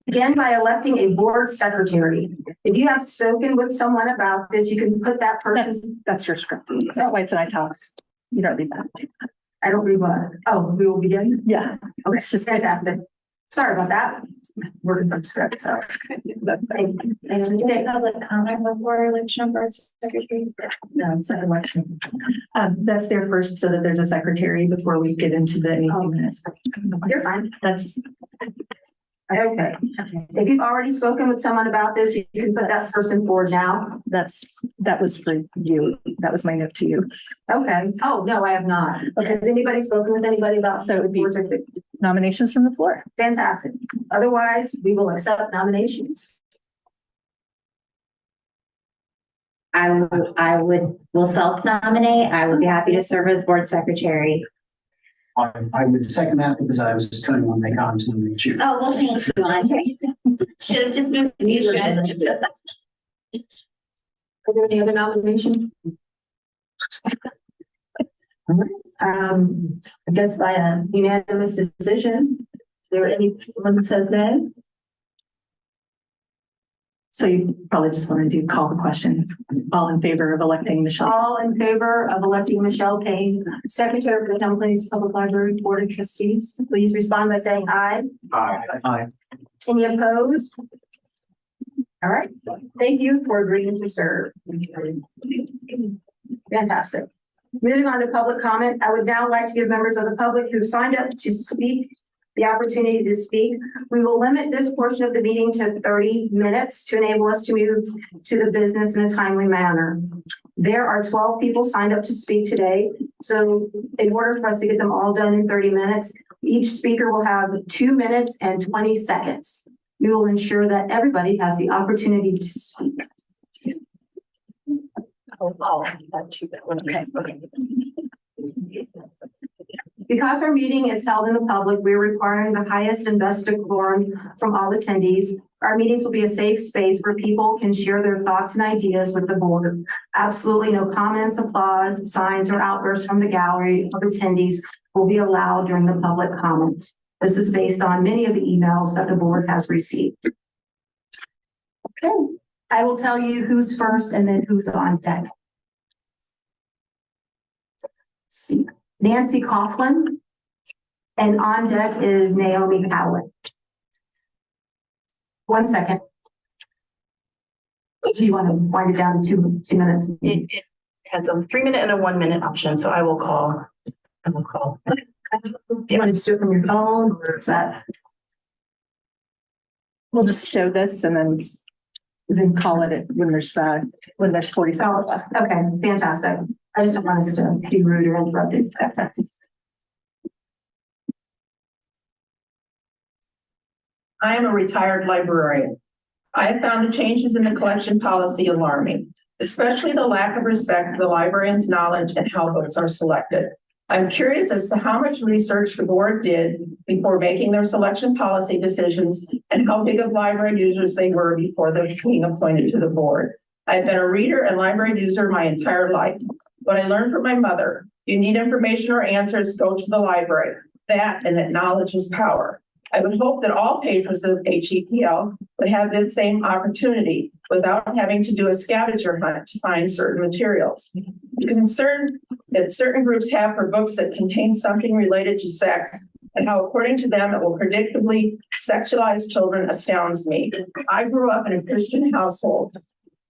Begin by electing a board secretary. If you have spoken with someone about this, you can put that person. That's your script. That's why it's in italics. You don't read that. I don't read what. Oh, we will begin. Yeah. Okay, it's just fantastic. Sorry about that. Working from script, so. Thank you. And Public comment before election of board secretary? no, it's an election. That's there first so that there's a secretary before we get into the anything minutes. You're fine. That's Okay. If you've already spoken with someone about this, you can put that person forward now. that was for you. That was my note to you. Okay. Oh, no, I have not. Okay. Has anybody spoken with anybody about? So it would be board secretary? nominations from the floor. Fantastic. Otherwise, we will accept nominations. Will self-nominate. I would be happy to serve as board secretary. I would second that because I was trying to make on to the issue. Oh, well, thank you, Andre. Should have just moved the Are there any other nominations? I guess by a unanimous decision, is there anyone who says no? So you probably just want to do call the question. All in favor of electing Michelle? All in favor of electing Michelle Payne, Secretary for the Town Plains Public Library Board of Trustees, please respond by saying aye. Aye. Any opposed? All right, thank you for agreeing to serve. Fantastic. Moving on to public comment, I would now like to give members of the public who signed up to speak the opportunity to speak. We will limit this portion of the meeting to 30 minutes to enable us to move to the business in a timely manner. There are 12 people signed up to speak today. So in order for us to get them all done in 30 minutes, each speaker will have 2 minutes and 20 seconds. We will ensure that everybody has the opportunity to speak. Okay. Because our meeting is held in the public, we're requiring the highest and best decorum from all attendees. Our meetings will be a safe space where people can share their thoughts and ideas with the board. Absolutely no comments, applause, signs, or outbursts from the gallery of attendees will be allowed during the public comment. This is based on many of the emails that the board has received. Okay, I will tell you who's first and then who's on deck. Let's see. Nancy Coughlin, and on deck is Naomi Cowett. 1 second. Do you want to wind it down to two minutes? It has a 3-minute and a 1-minute option, so I will call. Do you want to just do it from your phone, or is that? We'll just show this and then call it when there's 40 seconds left. Okay, fantastic. I just don't want us to be rude or interrupted. I am a retired librarian. I have found the changes in the collection policy alarming, especially the lack of respect for the librarian's knowledge and how books are selected. I'm curious as to how much research the board did before making their selection policy decisions and how big of library users they were before they're being appointed to the board. I've been a reader and library user my entire life. What I learned from my mother, you need information or answers, go to the library. That and that knowledge is power. I would hope that all patrons of HEPL would have the same opportunity without having to do a scavenger hunt to find certain materials. The concern that certain groups have for books that contain something related to sex and how, according to them, it will predictably sexualize children astounds me. I grew up in a Christian household.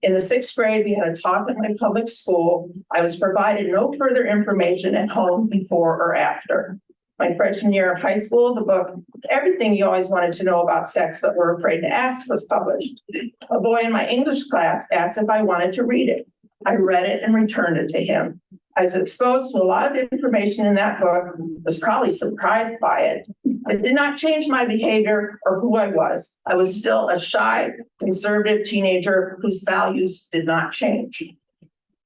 In the 6th grade, we had a talk in my public school. I was provided no further information at home before or after. My freshman year of high school, the book, Everything You Always Wanted to Know About Sex But Were Afraid to Ask, was published. A boy in my English class asked if I wanted to read it. I read it and returned it to him. I was exposed to a lot of information in that book, was probably surprised by it. It did not change my behavior or who I was. I was still a shy, conservative teenager whose values did not change.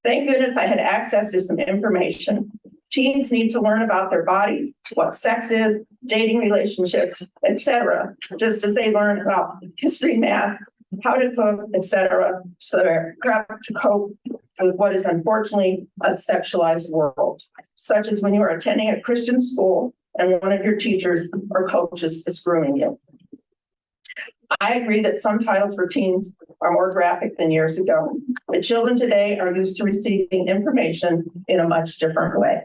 Thank goodness I had access to some information. Teens need to learn about their bodies, what sex is, dating relationships, etc., just as they learn about history, math, how to cook, etc., so they're prepped to cope with what is unfortunately a sexualized world, such as when you are attending a Christian school and one of your teachers or coaches is grooming you. I agree that some titles for teens are more graphic than years ago. The children today are used to receiving information in a much different way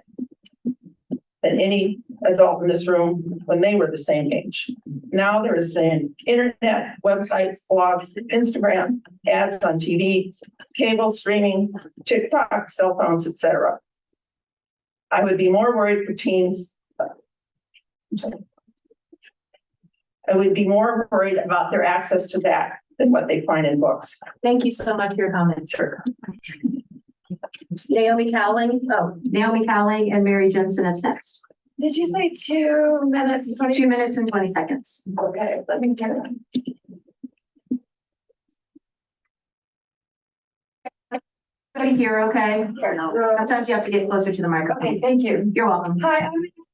than any adult in this room when they were the same age. Now there is the internet, websites, blogs, Instagram, ads on TV, cable streaming, TikTok, cell phones, etc. I would be more worried for teens. I would be more worried about their access to that than what they find in books. Thank you so much for your comments. Sure. Naomi Cowling and Mary Jensen is next. Did you say 2 minutes? 2 minutes and 20 seconds. Okay, let me turn it. Everybody here, okay? Sometimes you have to get closer to the microphone. Okay, thank you. You're welcome. Hi, I'm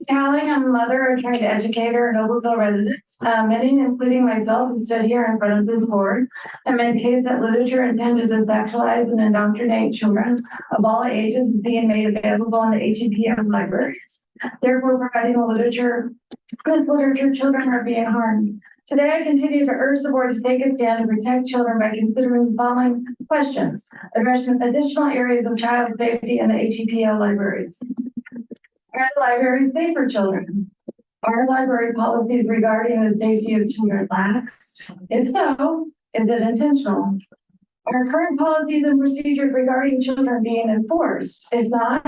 Callie. I'm a mother and trained educator, Noblesville resident. Many, including myself, who stood here in front of this board and made case that literature intended to sexualize and indoctrinate children of all ages is being made available in the HEPL libraries. Therefore, providing this literature, children are being harmed. Today, I continue to urge the board to take a stand to protect children by considering the following questions, addressing additional areas of child safety in the HEPL libraries. Are the libraries safe for children? Are library policies regarding the safety of children lax? If so, is it intentional? Are current policies and procedures regarding children being enforced? If not,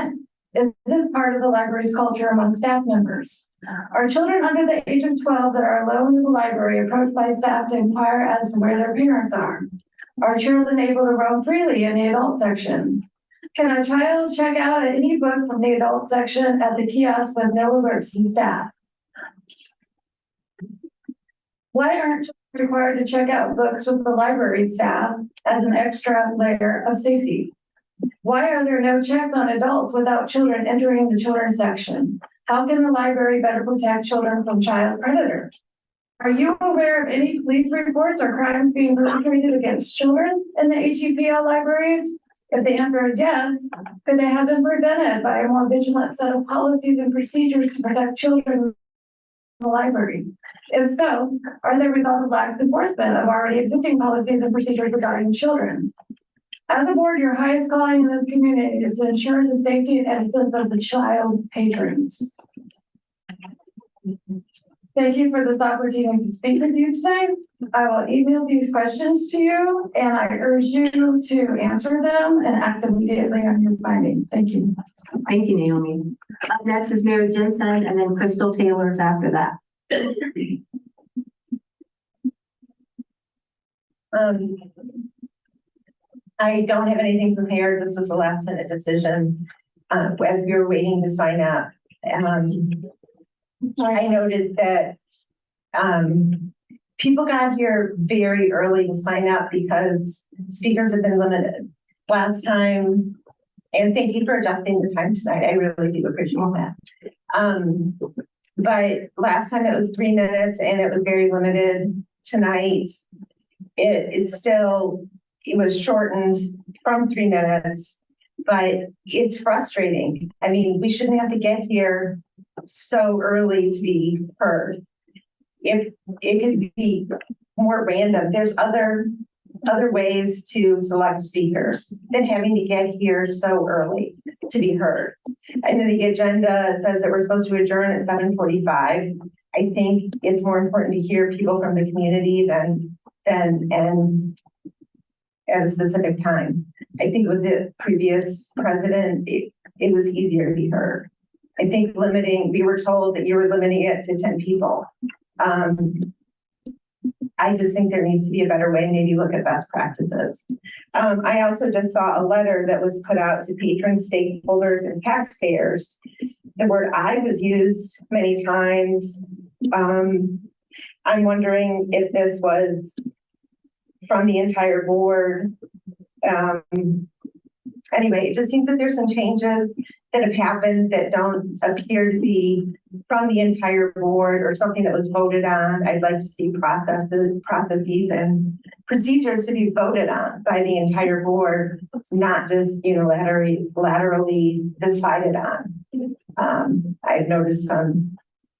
is this part of the library's culture among staff members? Are children under the age of 12 that are alone in the library approached by staff to inquire as to where their parents are? Are children able to roam freely in the adult section? Can a child check out any book from the adult section at the kiosk with no alerts to staff? Why aren't children required to check out books with the library staff as an extra layer of safety? Why are there no checks on adults without children entering the children's section? How can the library better protect children from child predators? Are you aware of any police reports or crimes being perpetrated against children in the HEPL libraries? If the answer is yes, could they have been prevented by a more vigilant set of policies and procedures to protect children in the library? If so, are they a result of lax enforcement of already existing policies and procedures regarding children? As a board, your highest calling in this community is to ensure the safety and innocence of the child patrons. Thank you for this opportunity to speak with you today. I will email these questions to you, and I urge you to answer them and act immediately on your findings. Thank you. Thank you, Naomi. Up next is Mary Jensen, and then Crystal Taylor is after that. I don't have anything prepared. This was a last minute decision as we were waiting to sign up. I noted that people got here very early to sign up because speakers have been limited last time. And thank you for adjusting the time tonight. I really do appreciate that. But last time it was 3 minutes and it was very limited. Tonight, it was shortened from 3 minutes, but it's frustrating. I mean, we shouldn't have to get here so early to be heard. If it could be more random, there's other ways to select speakers than having to get here so early to be heard. And then the agenda says that we're supposed to adjourn at 7:45. I think it's more important to hear people from the community than at a specific time. I think with the previous president, it was easier to be heard. I think we were told that you were limiting it to 10 people. I just think there needs to be a better way, maybe look at best practices. I also just saw a letter that was put out to patrons, stakeholders, and taxpayers. The word "I" was used many times. I'm wondering if this was from the entire board. Anyway, it just seems that there's some changes that have happened that don't appear to be from the entire board or something that was voted on. I'd like to see processes procedures to be voted on by the entire board, not just laterally decided on. I've noticed some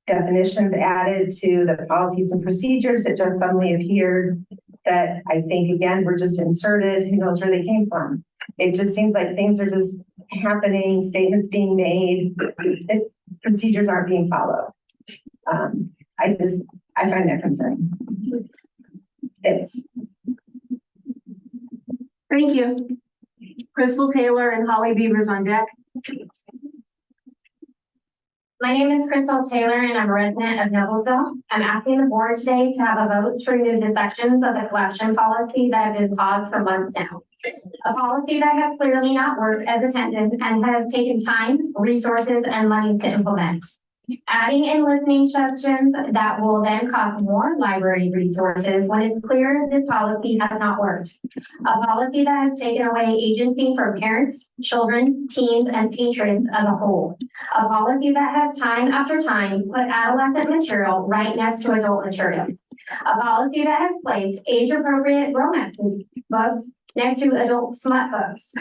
definitions added to the policies and procedures that just suddenly appeared that I think, again, were just inserted, who knows where they came from. It just seems like things are just happening, statements being made, procedures aren't being followed. I find that concerning. Thanks. Thank you. Crystal Taylor and Holly Beavers on deck. My name is Crystal Taylor and I'm a resident of Noblesville. I'm asking the board today to have a vote to remove the sections of the collection policy that have been paused for months now. A policy that has clearly not worked as intended and has taken time, resources, and money to implement. Adding in listening sections that will then cost more library resources when it's clear this policy has not worked. A policy that has taken away agency for parents, children, teens, and patrons as a whole. A policy that has time after time put adolescent material right next to adult material. A policy that has placed age-appropriate romance books next to adult smut books.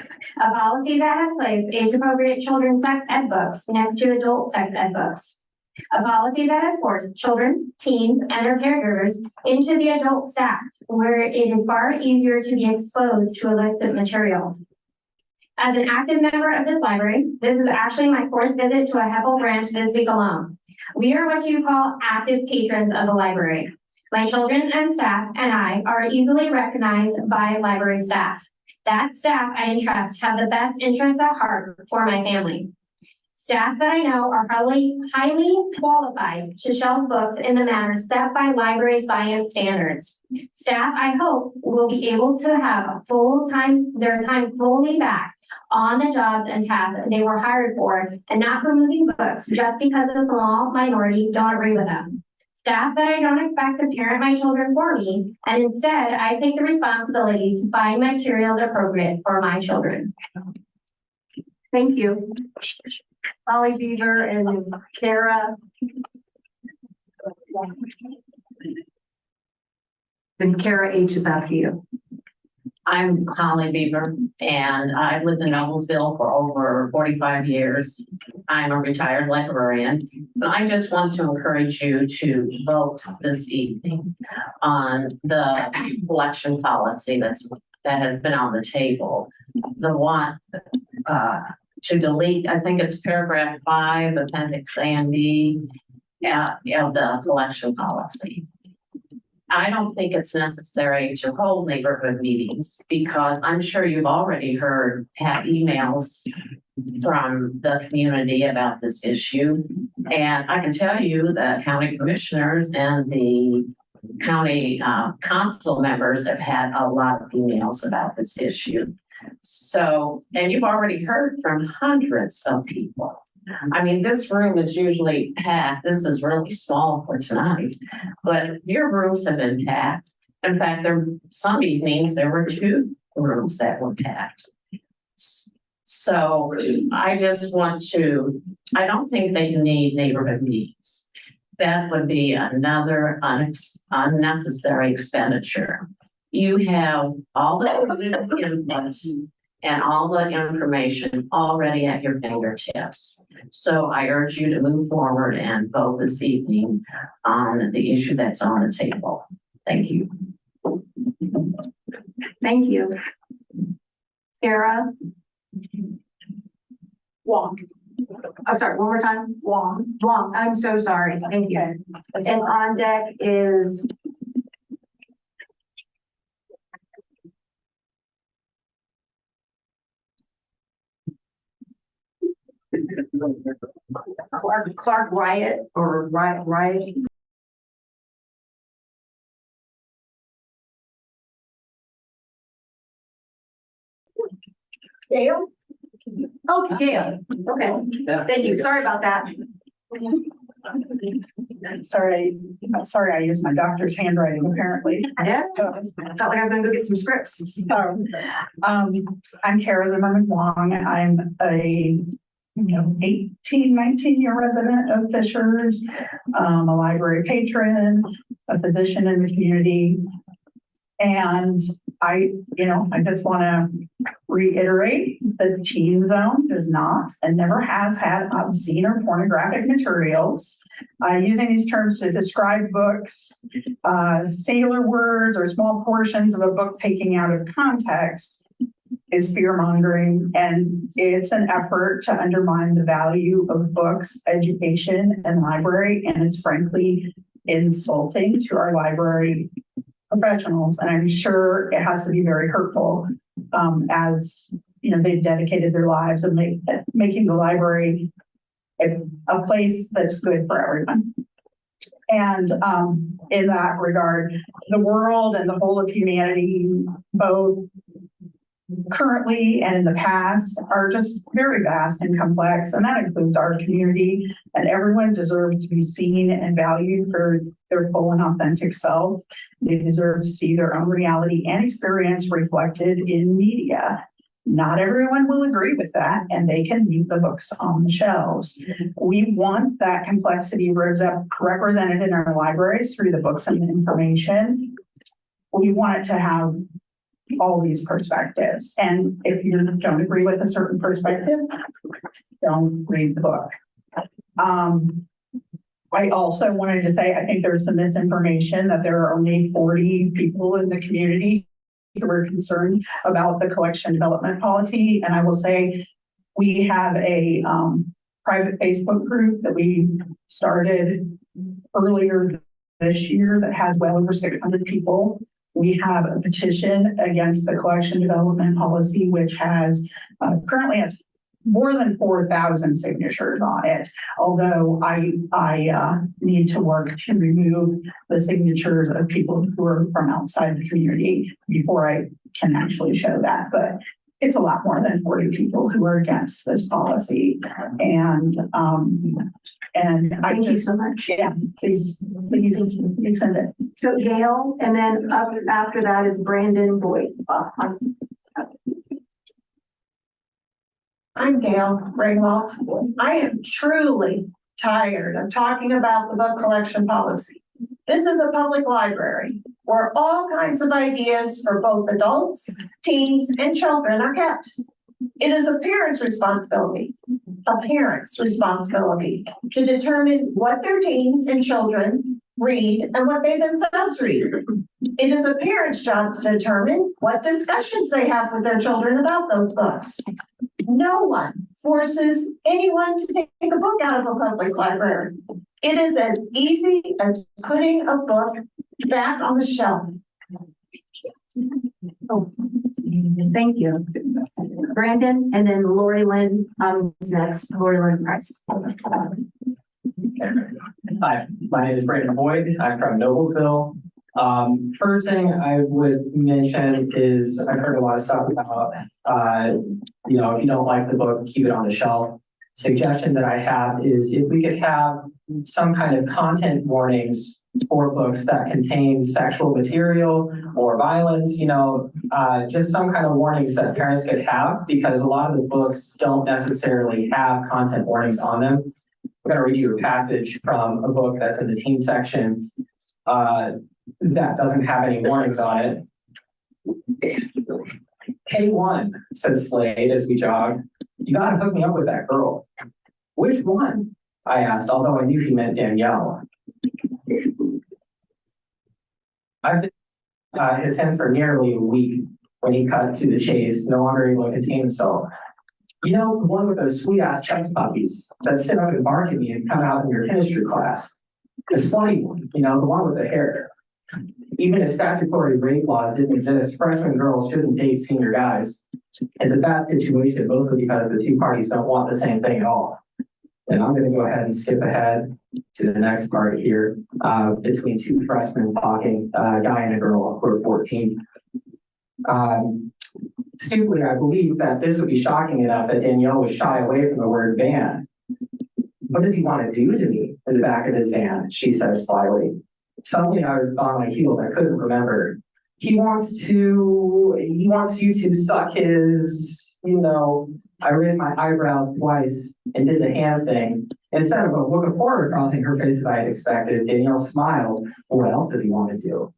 A policy that has placed age-appropriate children's sex ed books next to adult sex ed books. A policy that has forced children, teens, and their caregivers into the adult stacks, where it is far easier to be exposed to illicit material. As an active member of this library, this is actually my 4th visit to a HEPL branch this week alone. We are what you call active patrons of the library. My children and staff and I are easily recognized by library staff. That staff I entrust have the best interests at heart for my family. Staff that I know are highly qualified to shelf books in the manner set by library science standards. Staff, I hope, will be able to have their time fully back on the jobs and tasks they were hired for, and not for moving books just because a small minority don't agree with them. Staff that I don't expect to parent my children for me, and instead I take the responsibility to find materials appropriate for my children. Thank you. Holly Beaver and Kara. Then Kara H is after you. I'm Holly Beaver, and I've lived in Noblesville for over 45 years. I'm a retired librarian, but I just want to encourage you to vote this evening on the collection policy that has been on the table. The one to delete, I think it's paragraph 5, appendix A and B, of the collection policy. I don't think it's necessary to hold neighborhood meetings because I'm sure you've already had emails from the community about this issue. And I can tell you that county commissioners and the county council members have had a lot of emails about this issue. So, and you've already heard from hundreds of people. I mean, this room is usually packed. This is really small for tonight, but your rooms have been packed. In fact, some evenings there were 2 rooms that were packed. So I don't think they need neighborhood meetings. That would be another unnecessary expenditure. You have all the input and all the information already at your fingertips. So I urge you to move forward and vote this evening on the issue that's on the table. Thank you. Thank you. Kara. Wong. I'm sorry, one more time. Wong. Wong, I'm so sorry. Thank you. And on deck is Clark Wyatt or Riot. Gail? Oh, Gail. Okay. Thank you. Sorry about that. Sorry I used my doctor's handwriting apparently. Yes. Felt like I was gonna go get some scripts. So, I'm Kara Zimmerman Wong. I'm a 18, 19-year resident of Fishers, a library patron, a physician in the community. And I just want to reiterate, the teen zone does not and never has had obscene or pornographic materials. Using these terms to describe books, singular words or small portions of a book taking out of context is fear mongering, and it's an effort to undermine the value of books, education, and library. And it's frankly insulting to our library professionals. And I'm sure it has to be very hurtful, as they've dedicated their lives and making the library a place that's good for everyone. And in that regard, the world and the whole of humanity, both currently and in the past, are just very vast and complex, and that includes our community, and everyone deserves to be seen and valued for their full and authentic self. They deserve to see their own reality and experience reflected in media. Not everyone will agree with that, and they can leave the books on the shelves. We want that complexity represented in our libraries through the books and the information. We want it to have all these perspectives. And if you don't agree with a certain perspective, don't read the book. I also wanted to say, I think there's some misinformation that there are only 40 people in the community who are concerned about the collection development policy. And I will say, we have a private Facebook group that we started earlier this year that has well over 600 people. We have a petition against the collection development policy, which has currently has more than 4,000 signatures on it. Although I need to work to remove the signatures of people who are from outside the community before I can actually show that. But it's a lot more than 40 people who are against this policy. And Thank you so much. Yeah, please send it. So Gail, and then after that is Brandon Boyd. I'm Gail Ringwald. I am truly tired of talking about the book collection policy. This is a public library where all kinds of ideas for both adults, teens, and children are kept. It is a parent's responsibility to determine what their teens and children read and what they themselves read. It is a parent's job to determine what discussions they have with their children about those books. No one forces anyone to take a book out of a public library. It is as easy as putting a book back on the shelf. Oh, thank you. Brandon, and then Lori Lynn is next. Lori Lynn Price. Hi, my name is Brandon Boyd. I'm from Noblesville. First thing I would mention is I've heard a lot of stuff about, if you don't like the book, keep it on the shelf. Suggestion that I have is if we could have some kind of content warnings for books that contain sexual material or violence, just some kind of warnings that parents could have, because a lot of the books don't necessarily have content warnings on them. I'm going to read you a passage from a book that's in the teen section that doesn't have any warnings on it. K1, said Slade as we jogged. You gotta hook me up with that girl. Which one? I asked, although I knew he meant Danielle. I've been his hands for nearly a week when he cut to the chase, no longer able to contain himself. The one with those sweet ass chest puppies that sit up and bark at me and come out in your chemistry class. The slutty one, the one with the hair. Even if statutory rape laws didn't exist, freshman girls shouldn't date senior guys. It's a bad situation, mostly because the two parties don't want the same thing at all. And I'm going to go ahead and skip ahead to the next part here, between two freshmen talking, a guy and a girl who are 14. Stupidly, I believe that this would be shocking enough that Danielle would shy away from the word van. What does he want to do to me in the back of his van? She said slyly. Suddenly I was on my heels. I couldn't remember. He wants you to suck his, I raised my eyebrows twice and did the hand thing. Instead of a look of horror crossing her face as I had expected, Danielle smiled. What else does he want to do?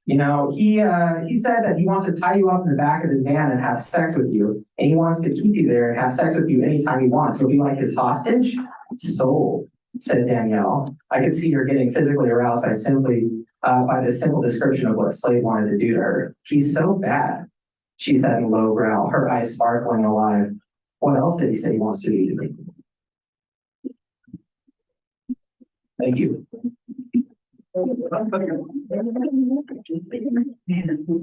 He said that he wants to tie you up in the back of his van and have sex with you. And he wants to keep you there and have sex with you anytime he wants. You'll be like his hostage? Sold, said Danielle. I could see her getting physically aroused by by this simple description of what Slade wanted to do to her. He's so bad, she said in a low growl, her eyes sparkling alive. What else did he say he wants to do to me? Thank you.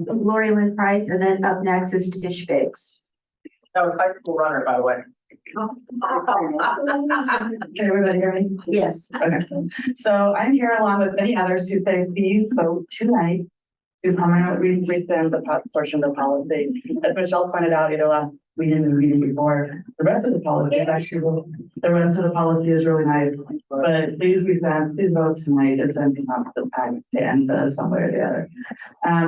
Lori Lynn Price, and then up next is Tish Biggs. That was high school runner, by the way. Can everybody hear me? Yes. Okay, so I'm here along with many others to say, please vote tonight to permanently rescind the portion of the policy. As Michelle pointed out, we didn't meeting before, the rest of the policy is actually, the rest of the policy is really nice. But please vote tonight and then not the time to end this one way or the other.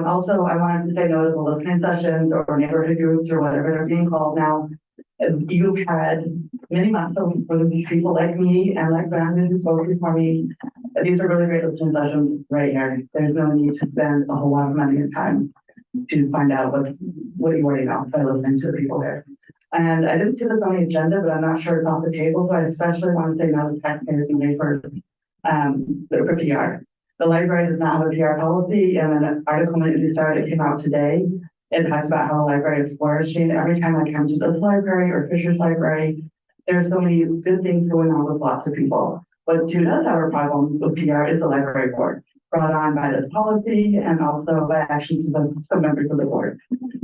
Also, I wanted to say no to the listening sessions or neighborhood groups or whatever they're being called now. You've had many months of people like me and like Brandon who spoke before me. These are really great listening sessions right here. There's no need to spend a whole lot of money and time to find out what you already know by listening to the people there. And I didn't see this on the agenda, but I'm not sure it's off the table. So I especially want to say no to taxpayers and pay for PR. The library does not have a PR policy, and an article in the Star that came out today, it talks about how the library is flourishing. Every time I come to this library or Fisher's library, there's so many good things going on with lots of people. What does have a problem with PR is the library board, brought on by this policy and also by actions of some members of the board.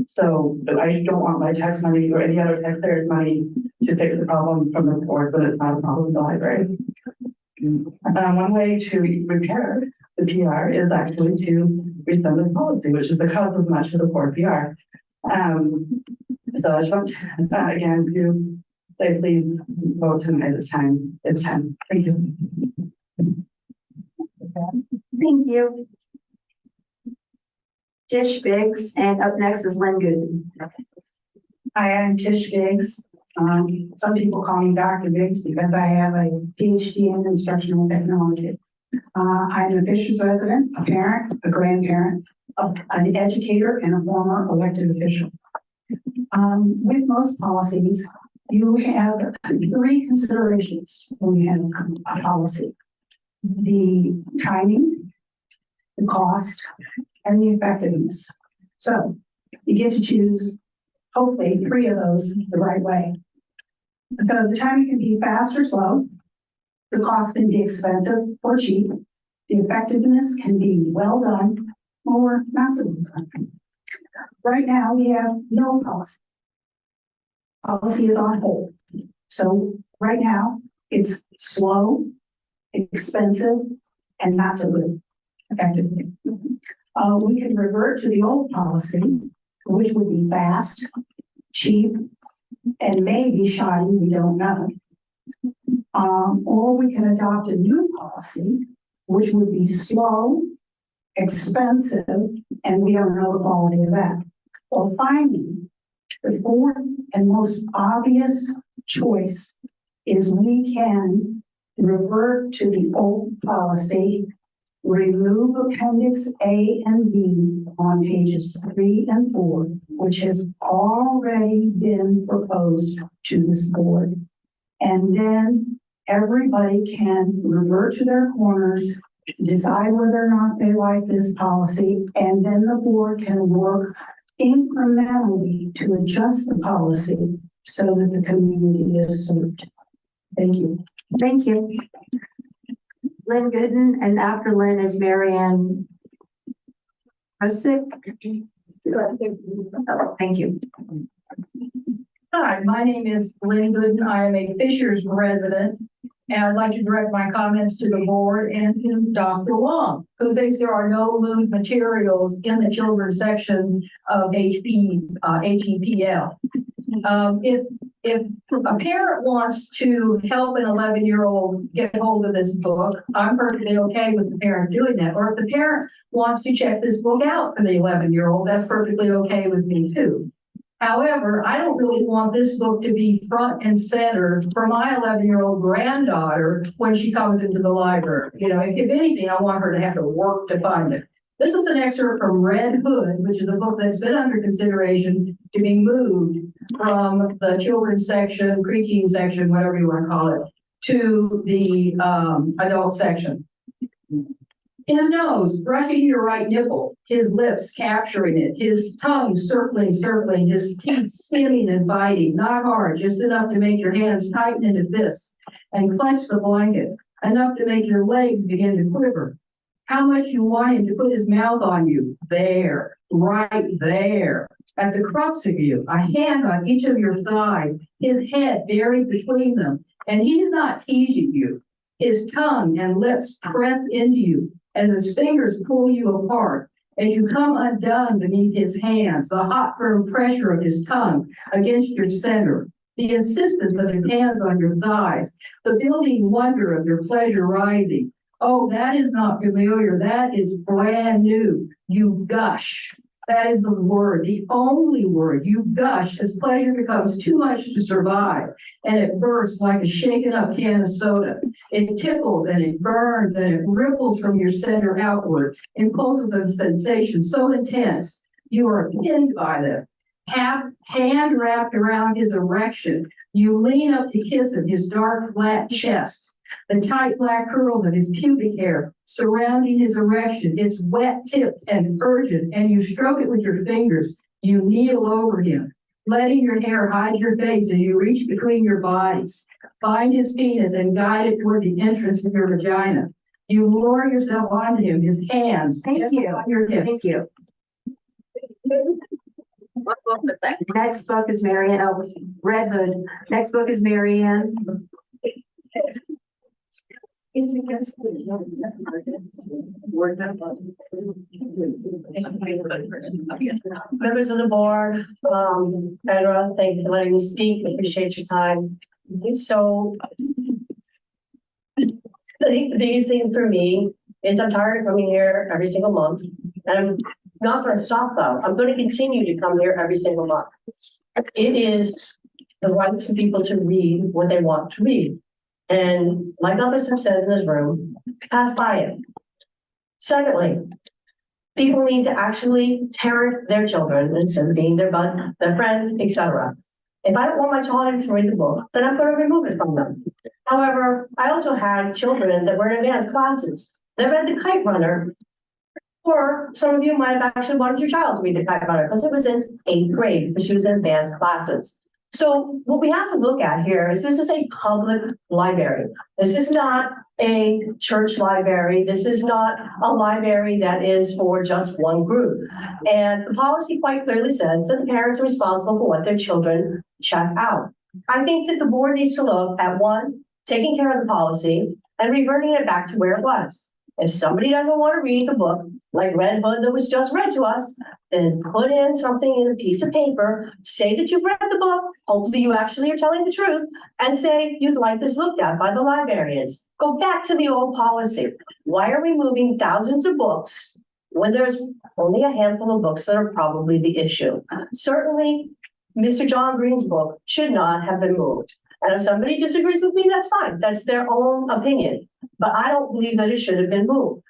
So I don't want my tax money or any other taxpayers' money to fix the problem from the board, but it's not a problem with the library. One way to repair the PR is actually to rescind the policy, which is the cause of much of the poor PR. So I just want again to say please vote tonight. It's time. It's time. Thank you. Thank you. Tish Biggs, and up next is Lynn Gooden. Hi, I'm Tish Biggs. Some people call me Dr. Biggs because I have a PhD in instructional technology. I'm a Fishers resident, a parent, a grandparent, an educator, and a former elected official. With most policies, you have three considerations when you have a policy: the timing, the cost, and the effectiveness. So you get to choose, hopefully, three of those the right way. So the timing can be fast or slow. The cost can be expensive or cheap. The effectiveness can be well done or not so well done. Right now, we have no policy. Policy is on hold. So right now, it's slow, expensive, and not so good effectively. We can revert to the old policy, which would be fast, cheap, and maybe shoddy, we don't know. Or we can adopt a new policy, which would be slow, expensive, and we don't know the quality of that. Well, finally, the fourth and most obvious choice is we can revert to the old policy, remove Appendix A and B on pages 3 and 4, which has already been proposed to this board. And then everybody can revert to their corners, decide whether or not they like this policy, and then the board can work incrementally to adjust the policy so that the community is served. Thank you. Thank you. Lynn Gooden, and after Lynn is Marianne Husick. Oh, thank you. Hi, my name is Lynn Gooden. I am a Fishers resident, and I'd like to direct my comments to the board and to Dr. Wong, who thinks there are no lewd materials in the children's section of HEPL. If a parent wants to help an 11-year-old get hold of this book, I'm perfectly okay with the parent doing that. Or if the parent wants to check this book out for the 11-year-old, that's perfectly okay with me too. However, I don't really want this book to be front and center for my 11-year-old granddaughter when she comes into the library. You know, if anything, I want her to have to work to find it. This is an excerpt from Red Hood, which is a book that's been under consideration to be moved from the children's section, preteen section, whatever you want to call it, to the adult section. His nose brushing your right nipple, his lips capturing it, his tongue circling, his teeth skimming and biting, not hard, just enough to make your hands tighten into fists and clench the blanket, enough to make your legs begin to quiver. How much you want him to put his mouth on you, there, right there, at the crux of you, a hand on each of your thighs, his head buried between them, and he's not teasing you. His tongue and lips press into you as his fingers pull you apart, as you come undone beneath his hands, the hot, firm pressure of his tongue against your center, the insistence of his hands on your thighs, the building wonder of your pleasure rising. Oh, that is not familiar. That is brand new. You gush. That is the word, the only word. You gush as pleasure becomes too much to survive, and it bursts like a shaken up can of soda. It tickles and it burns and it ripples from your center outward, impulses of sensation so intense you are pinned by them. Half hand wrapped around his erection, you lean up to kiss him, his dark, flat chest. The tight black curls of his pubic hair surrounding his erection. It's wet tipped and urgent, and you stroke it with your fingers. You kneel over him, letting your hair hide your face as you reach between your bodies. Find his penis and guide it toward the entrance of your vagina. You lower yourself onto him, his hands. Thank you. On your hips. Thank you. Next book is Marianne, Red Hood. Next book is Marianne. Members of the board, Edra, thank you for letting me speak. I appreciate your time. So I think the biggest thing for me is I'm tired of coming here every single month, and I'm not going to stop though. I'm going to continue to come here every single month. It is the rights of people to read what they want to read. And like others have said in this room, pass by it. Secondly, people need to actually parent their children instead of being their bud, their friend, etc. If I don't want my child to read the book, then I'm going to remove it from them. However, I also had children that were in advanced classes that read The Kite Runner, or some of you might have actually wanted your child to read The Kite Runner because it was in 8th grade, because she was in advanced classes. So what we have to look at here is this is a public library. This is not a church library. This is not a library that is for just one group. And the policy quite clearly says that the parents are responsible for what their children check out. I think that the board needs to look at one, taking care of the policy and reverting it back to where it was. If somebody doesn't want to read the book, like Red Hood that was just read to us, then put in something in a piece of paper, say that you've read the book, hopefully you actually are telling the truth, and say you'd like this looked at by the librarians. Go back to the old policy. Why are we moving thousands of books when there's only a handful of books that are probably the issue? Certainly, Mr. John Green's book should not have been moved. And if somebody disagrees with me, that's fine. That's their own opinion. But I don't believe that it should have been moved.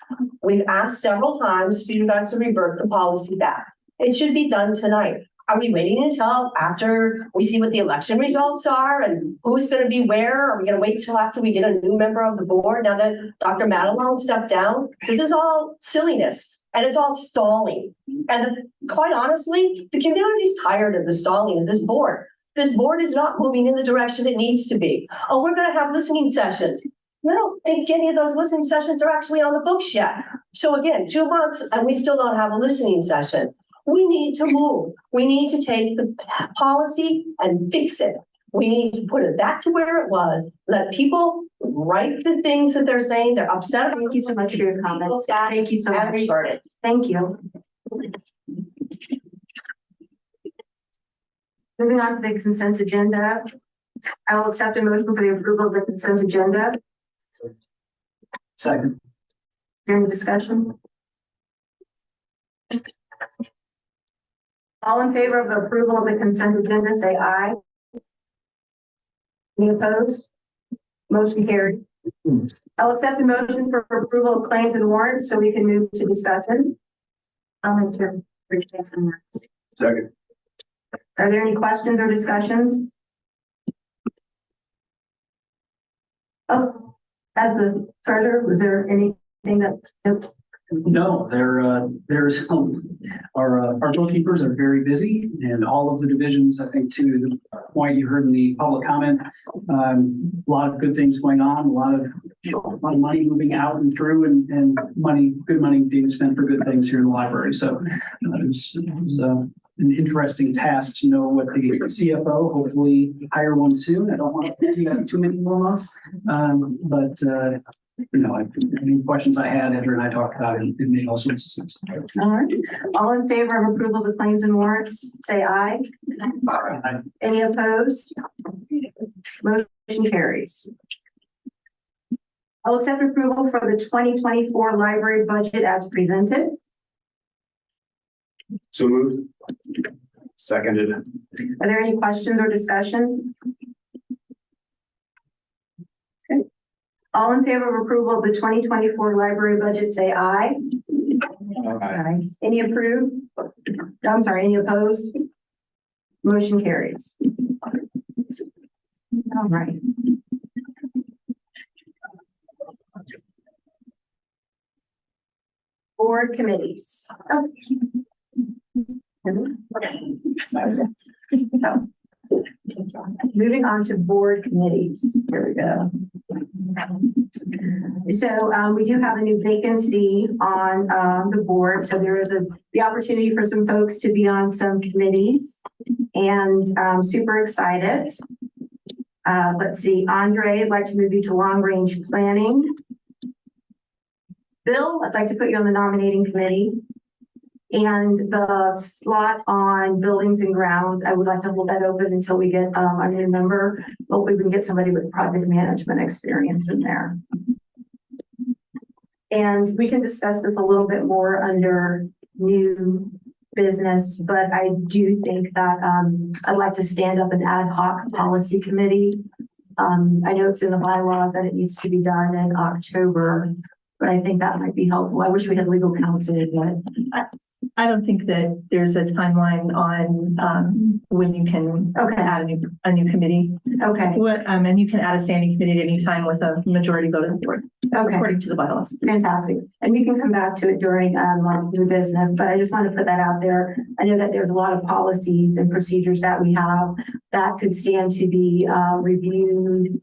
We've asked several times for you guys to revert the policy back. It should be done tonight. Are we waiting until after we see what the election results are and who's going to be where? Are we going to wait till after we get a new member of the board now that Dr. Madelon stepped down? This is all silliness and it's all stalling. And quite honestly, the community's tired of the stalling of this board. This board is not moving in the direction it needs to be. Oh, we're going to have listening sessions. I don't think any of those listening sessions are actually on the books yet. So again, 2 months and we still don't have a listening session. We need to move. We need to take the policy and fix it. We need to put it back to where it was. Let people write the things that they're saying. They're upset. Thank you so much for your comments. Thank you so much. Thank you. Moving on to the consent agenda. I will accept a motion for the approval of the consent agenda. Second. During discussion. All in favor of the approval of the consent agenda, say aye. Any opposed? Motion carried. I'll accept the motion for approval of claims and warrants so we can move to discussion. I'll move to approve this and that. Second. Are there any questions or discussions? Oh, as the treasurer, was there anything that? No, our bookkeepers are very busy and all of the divisions, I think to the point you heard in the public comment, a lot of good things going on, a lot of money moving out and through and good money being spent for good things here in the library. So it was an interesting task to know what the CFO, hopefully hire one soon. I don't want to have too many more months. Any questions I had, Andrew and I talked about it, it made all sorts of sense. All right. All in favor of approval of the claims and warrants, say aye. Any opposed? Motion carries. I'll accept approval for the 2024 library budget as presented. So moved. Seconded. Are there any questions or discussion? Okay. All in favor of approval of the 2024 library budget, say aye. Aye. Any approved? I'm sorry, any opposed? Motion carries. All right. Board committees. Oh. Moving on to board committees. Here we go. So we do have a new vacancy on the board. So there is the opportunity for some folks to be on some committees, and I'm super excited. Let's see, Andre, I'd like to move you to long range planning. Bill, I'd like to put you on the nominating committee. And the slot on buildings and grounds, I would like to hold that open until we get a new member. Hopefully we can get somebody with project management experience in there. And we can discuss this a little bit more under new business, but I do think that I'd like to stand up an ad hoc policy committee. I know it's in the bylaws that it needs to be done in October, but I think that might be helpful. I wish we had legal counsel, but I don't think that there's a timeline on when you can add a new committee. Okay. And you can add a standing committee at any time with a majority vote of the board, according to the bylaws. Fantastic. And we can come back to it during new business, but I just want to put that out there. I know that there's a lot of policies and procedures that we have that could stand to be reviewed,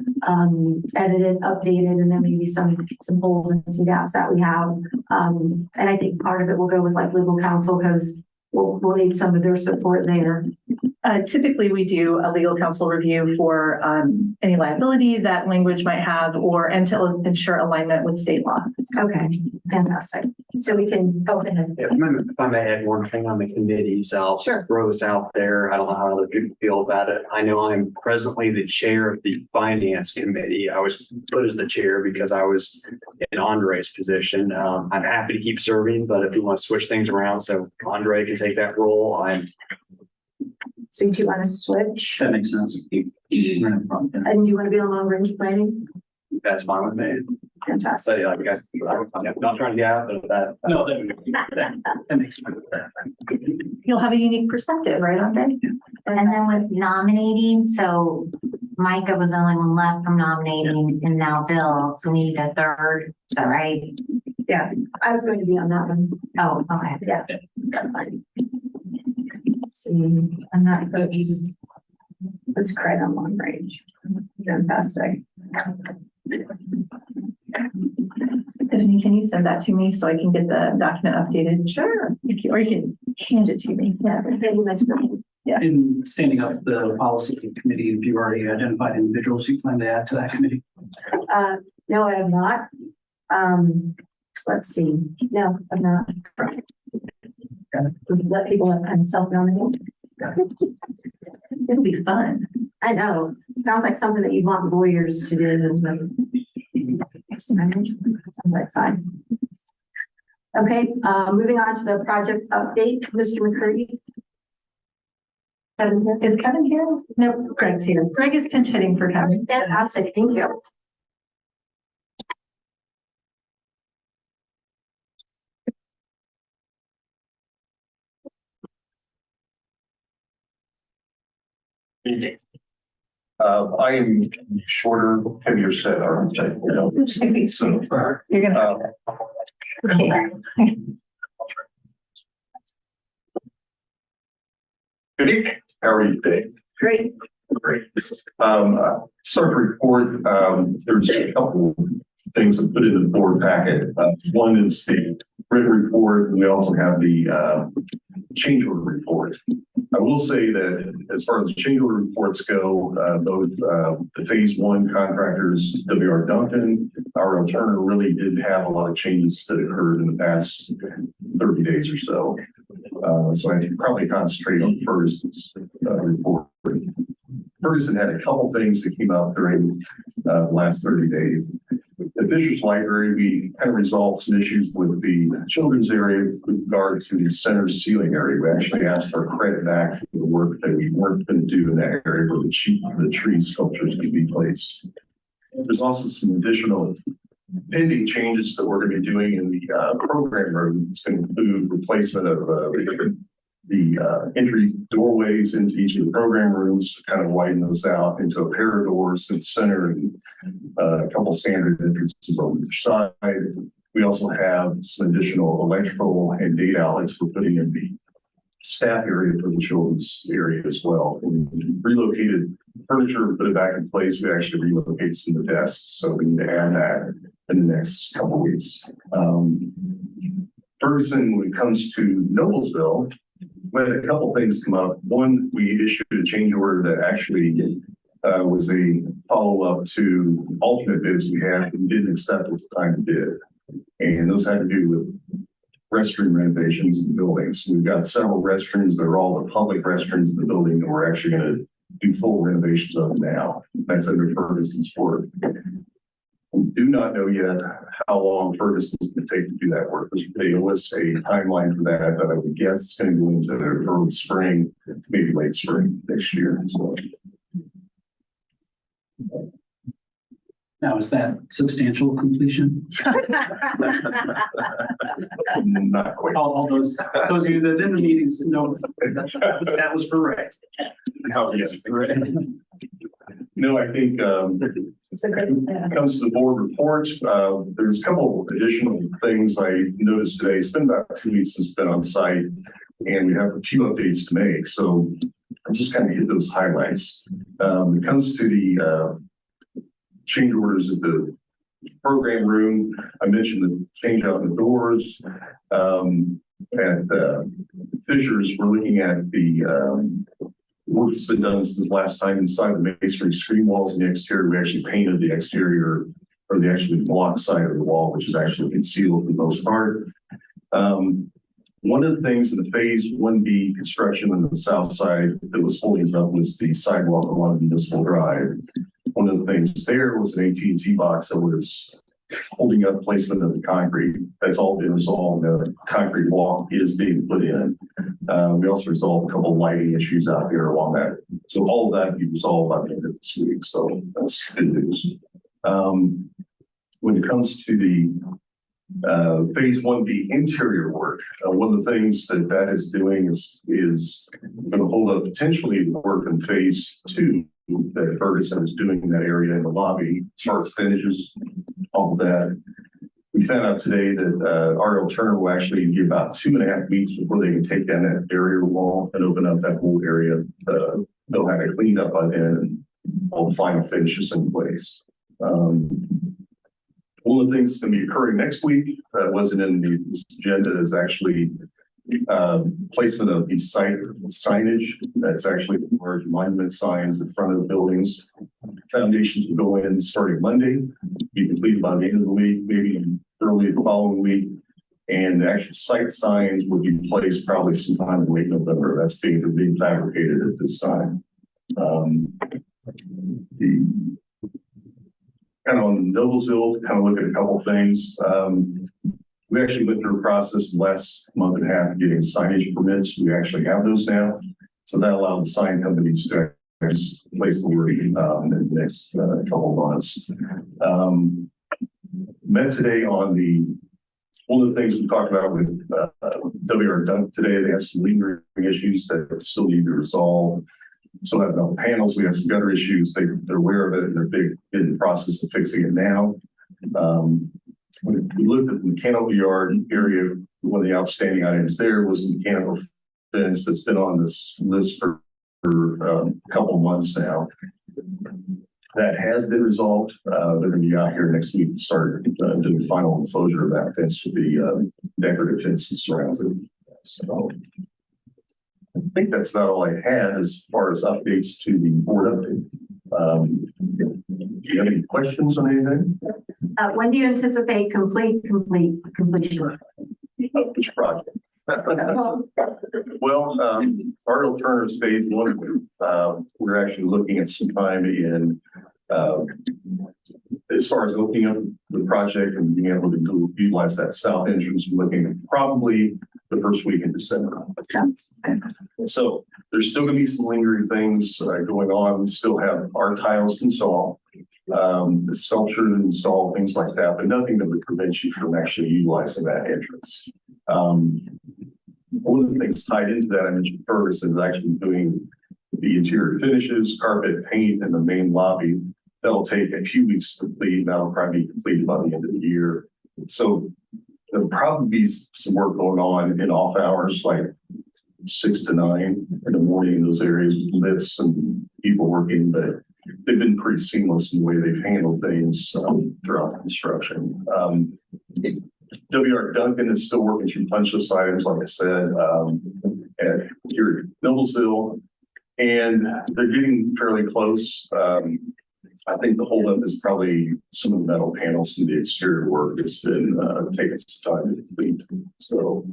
edited, updated, and then maybe some holes and some gaps that we have. And I think part of it will go with like legal counsel because we'll need some of their support there. Typically, we do a legal counsel review for any liability that language might have, and to ensure alignment with state law. Okay, fantastic. So we can go ahead. If I may add one thing on the committees, I'll throw this out there. I don't know how other people feel about it. I know I'm presently the chair of the finance committee. I was put as the chair because I was in Andre's position. I'm happy to keep serving, but if you want to switch things around so Andre can take that role, So do you want to switch? That makes sense. And do you want to be on long range planning? That's fine with me. Fantastic. So, like, guys, I'm not trying to get out of that. No, that makes sense. You'll have a unique perspective, right, Andre? And then with nominating, so Micah was the only one left from nominating, and now Bill, so we need a third, is that right? Yeah, I was going to be on that one. Oh, okay. Yeah. That's fine. Let's see, and that goes, let's create on long range. Fantastic. Tiffany, can you send that to me so I can get the document updated? Sure. Thank you. Or you can hand it to me. Yeah. That's great. Yeah. In standing up the policy committee, if you already identified individuals you plan to add to that committee? No, I have not. Let's see. No, I'm not. Let people have kind of self-nominate. It'll be fun. I know. Sounds like something that you want lawyers to do. Sounds like fun. Okay, moving on to the project update, Mr. McCurdy. Is Kevin here? No, Greg's here. Greg is pinch hitting for Kevin. Fantastic, thank you. I am shorter, heavier set architect, you know, so. You're gonna. Good evening. How are you today? Great. Great. Start to report, there's a couple things that put in the board packet. One is the written report, and we also have the change order report. I will say that as far as change order reports go, both the phase one contractors, W.R. Duncan, our Turner really did have a lot of changes that occurred in the past 30 days or so. So I can probably concentrate on Ferguson's report. Ferguson had a couple things that came out during the last 30 days. At Fisher's Library, we kind of resolved some issues with the children's area with regard to the center ceiling area. We actually asked for credit back for the work that we weren't going to do in that area where the tree sculptures could be placed. There's also some additional pending changes that we're going to be doing in the program room. It's going to include replacement of the entry doorways into each of the program rooms, to kind of widen those out into a pair of doors in the center and a couple standard entrances on either side. We also have some additional electrical and data outlets we're putting in the staff area for the children's area as well. We relocated furniture, put it back in place. We actually relocated some of the desks, so we need to add that in the next couple of weeks. Ferguson, when it comes to Noblesville, we had a couple things come up. One, we issued a change order that actually was a follow-up to alternate bids we had and didn't accept at the time we did. And those had to do with restroom renovations in the buildings. We've got several restrooms that are all the public restrooms in the building that we're actually going to do full renovations of now. That's under Ferguson's work. We do not know yet how long Ferguson's going to take to do that work. They owe us a timeline for that, but I would guess it's going to go into early spring, maybe late spring next year. So. Now, is that substantial completion? Not quite. All those of you that in the meetings know that was correct. Oh, yes. No, I think when it comes to the board report, there's a couple additional things I noticed today. It's been about 2 weeks since it's been on site, and we have a few updates to make. So I'll just kind of hit those highlights. When it comes to the change orders at the program room, I mentioned the change out in the doors. At Fisher's, we're looking at the work that's been done since last time inside the masonry screen walls in the exterior. We actually painted the exterior or the actually block side of the wall, which is actually concealed for the most part. One of the things in the phase 1B construction on the south side that was holding us up was the sidewalk along Municipal Drive. One of the things there was an AT&T box that was holding up placement of the concrete. That's all been resolved. The concrete walk is being put in. We also resolved a couple of lighting issues out there along that. So all of that will be resolved by the end of this week. So that's good news. When it comes to the phase 1B interior work, one of the things that is doing is going to hold up potentially the work in phase 2 that Ferguson is doing in that area in the lobby, as far as finishes, all of that. We found out today that RL Turner will actually be about 2.5 weeks before they can take down that barrier wall and open up that whole area. They'll have it cleaned up by then and all the final finishes in place. One of the things that's going to be occurring next week that wasn't in this agenda is actually placement of the site signage. That's actually large monument signs in front of the buildings. Foundations will go in starting Monday, be completed by the end of the week, maybe early the following week. And the actual site signs will be placed probably sometime in late November. That's being fabricated at this time. Kind of on Noblesville, kind of look at a couple things. We actually went through a process last month and a half getting signage permits. We actually have those now. So that allowed the sign companies to place the work in the next couple of months. Met today on one of the things we talked about with W.R. Duncan today. They have some lingering issues that still need to be resolved. still have no panels. We have some gutter issues. They're aware of it and they're in the process of fixing it now. When we looked at the mechanical yard area, one of the outstanding items there was the mechanical fence that's been on this list for a couple of months now. That has been resolved. They're going to be out here next week to start doing the final enclosure of that fence with the decorative fence that surrounds it. So I think that's not all I had as far as updates to the board update. Do you have any questions on anything? When do you anticipate completion? Which project? Well, Arnold Turner's phase one, we're actually looking at some time in, as far as opening up the project and being able to utilize that south entrance, we're looking at probably the first week in December. So there's still going to be some lingering things going on. We still have our tiles installed, the sculpture installed, things like that, but nothing that would prevent you from actually utilizing that entrance. One of the things tied into that, I mentioned Ferguson is actually doing the interior finishes, carpet, paint, and the main lobby. That'll take a few weeks to complete. That'll probably be completed by the end of the year. So there'll probably be some work going on in off hours, like 6 to 9 in the morning in those areas with lifts and people working, but they've been pretty seamless in the way they've handled things throughout the construction. W.R. Duncan is still working through punch list items, like I said, at here at Noblesville, and they're getting fairly close. I think the holdup is probably some of the metal panels and the exterior work that's been taking some time to complete. So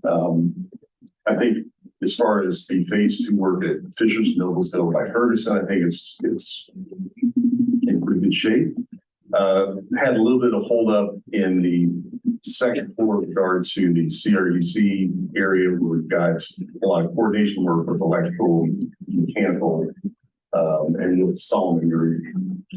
I think as far as the phase 2 work at Fisher's Noblesville by Ferguson, I think it's in pretty good shape. Had a little bit of holdup in the second floor with regard to the CRDC area where we've got a lot of coordination work with electrical, mechanical, and with Solomon Group.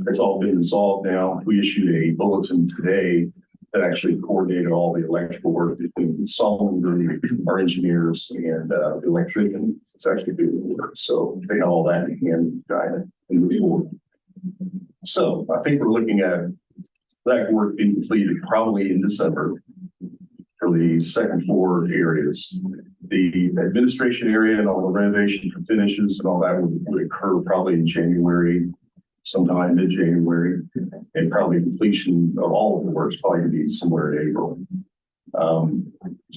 It's all been resolved now. We issued a bulletin today that actually coordinated all the electrical work between Solomon Group, our engineers, and the electrician. It's actually doing work. So they have all that in hand, guided and move forward. So I think we're looking at that work being completed probably in December for the second floor areas. The administration area and all the renovation for finishes and all that would occur probably in January, sometime mid-January, and probably completion of all of the works probably to be somewhere in April.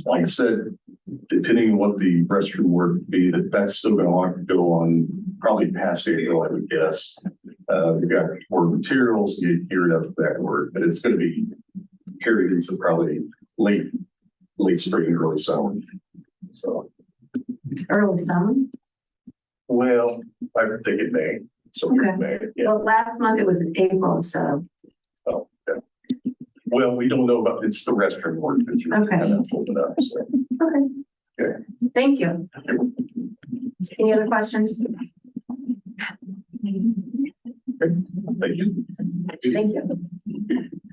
Like I said, depending on what the restroom work would be, that's still going to go on probably past April, I would guess. We've got more materials to get geared up for that work, but it's going to be carried into probably late spring, early summer. So Early summer? Well, I think it may. So Okay. May, yeah. Well, last month it was in April, so. Oh, okay. Well, we don't know about it's the restroom work that's really Okay. kind of holding up. So. Okay. Okay. Thank you. Any other questions? Thank you. Thank you.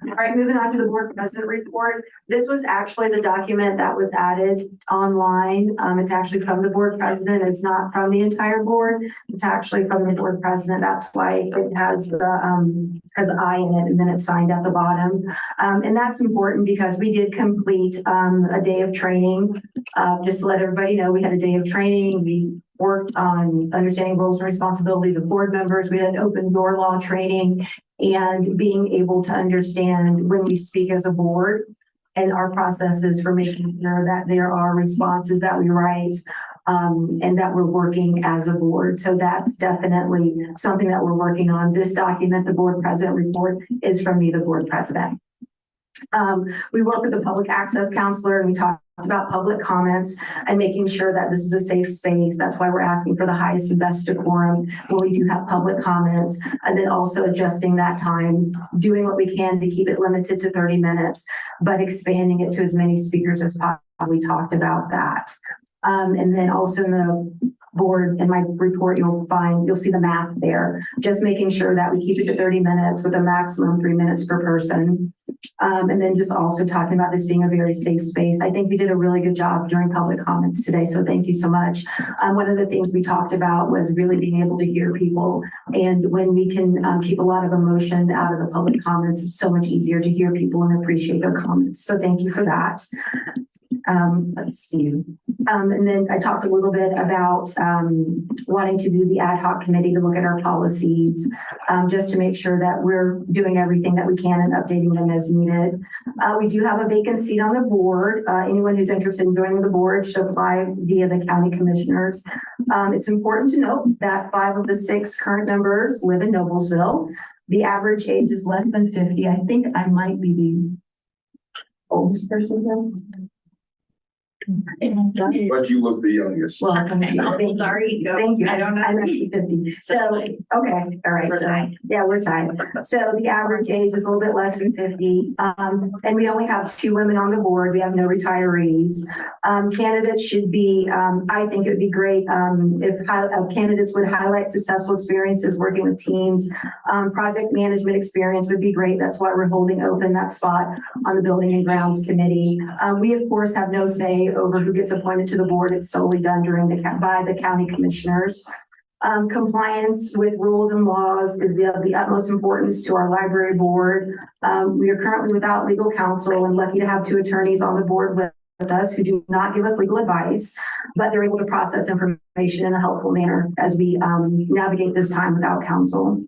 All right, moving on to the board president report. This was actually the document that was added online. It's actually from the board president. It's not from the entire board. It's actually from the board president. That's why it has the I in it, and then it's signed at the bottom. And that's important because we did complete a day of training. Just to let everybody know, we had a day of training. We worked on understanding roles and responsibilities of board members. We had an open door law training and being able to understand when we speak as a board and our processes for making sure that there are responses that we write and that we're working as a board. So that's definitely something that we're working on. This document, the board president report, is from me, the board president. We work with the public access counselor and we talk about public comments and making sure that this is a safe space. That's why we're asking for the highest and best decorum when we do have public comments, and then also adjusting that time, doing what we can to keep it limited to 30 minutes, but expanding it to as many speakers as possible. We talked about that. And then also in the board, in my report, you'll see the math there, just making sure that we keep it to 30 minutes with a maximum 3 minutes per person. And then just also talking about this being a very safe space. I think we did a really good job during public comments today, so thank you so much. One of the things we talked about was really being able to hear people. And when we can keep a lot of emotion out of the public comments, it's so much easier to hear people and appreciate their comments. So thank you for that. Let's see. And then I talked a little bit about wanting to do the ad hoc committee to look at our policies, just to make sure that we're doing everything that we can and updating them as needed. We do have a vacant seat on the board. Anyone who's interested in joining the board should apply via the county commissioners. It's important to note that 5 of the 6 current members live in Noblesville. The average age is less than 50. I think I might be the oldest person here. But you look the youngest. Well, thank you. Sorry. Thank you. I don't know. I'm actually 50. So, okay. All right. We're tied. Yeah, we're tied. So the average age is a little bit less than 50. And we only have 2 women on the board. We have no retirees. Candidates should be, I think it would be great if candidates would highlight successful experiences working with teams. Project management experience would be great. That's why we're holding open that spot on the Building and Grounds Committee. We, of course, have no say over who gets appointed to the board. It's solely done by the county commissioners. Compliance with rules and laws is of the utmost importance to our library board. We are currently without legal counsel and lucky to have 2 attorneys on the board with us who do not give us legal advice, but they're able to process information in a helpful manner as we navigate this time without counsel.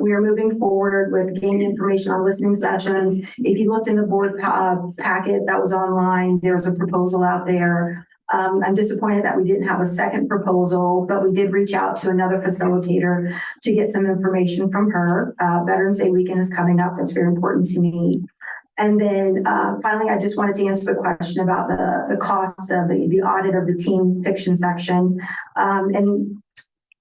We are moving forward with gaining information on listening sessions. If you looked in the board packet that was online, there's a proposal out there. I'm disappointed that we didn't have a second proposal, but we did reach out to another facilitator to get some information from her. Veterans Day weekend is coming up. That's very important to me. And then finally, I just wanted to answer the question about the cost of the audit of the teen fiction section. And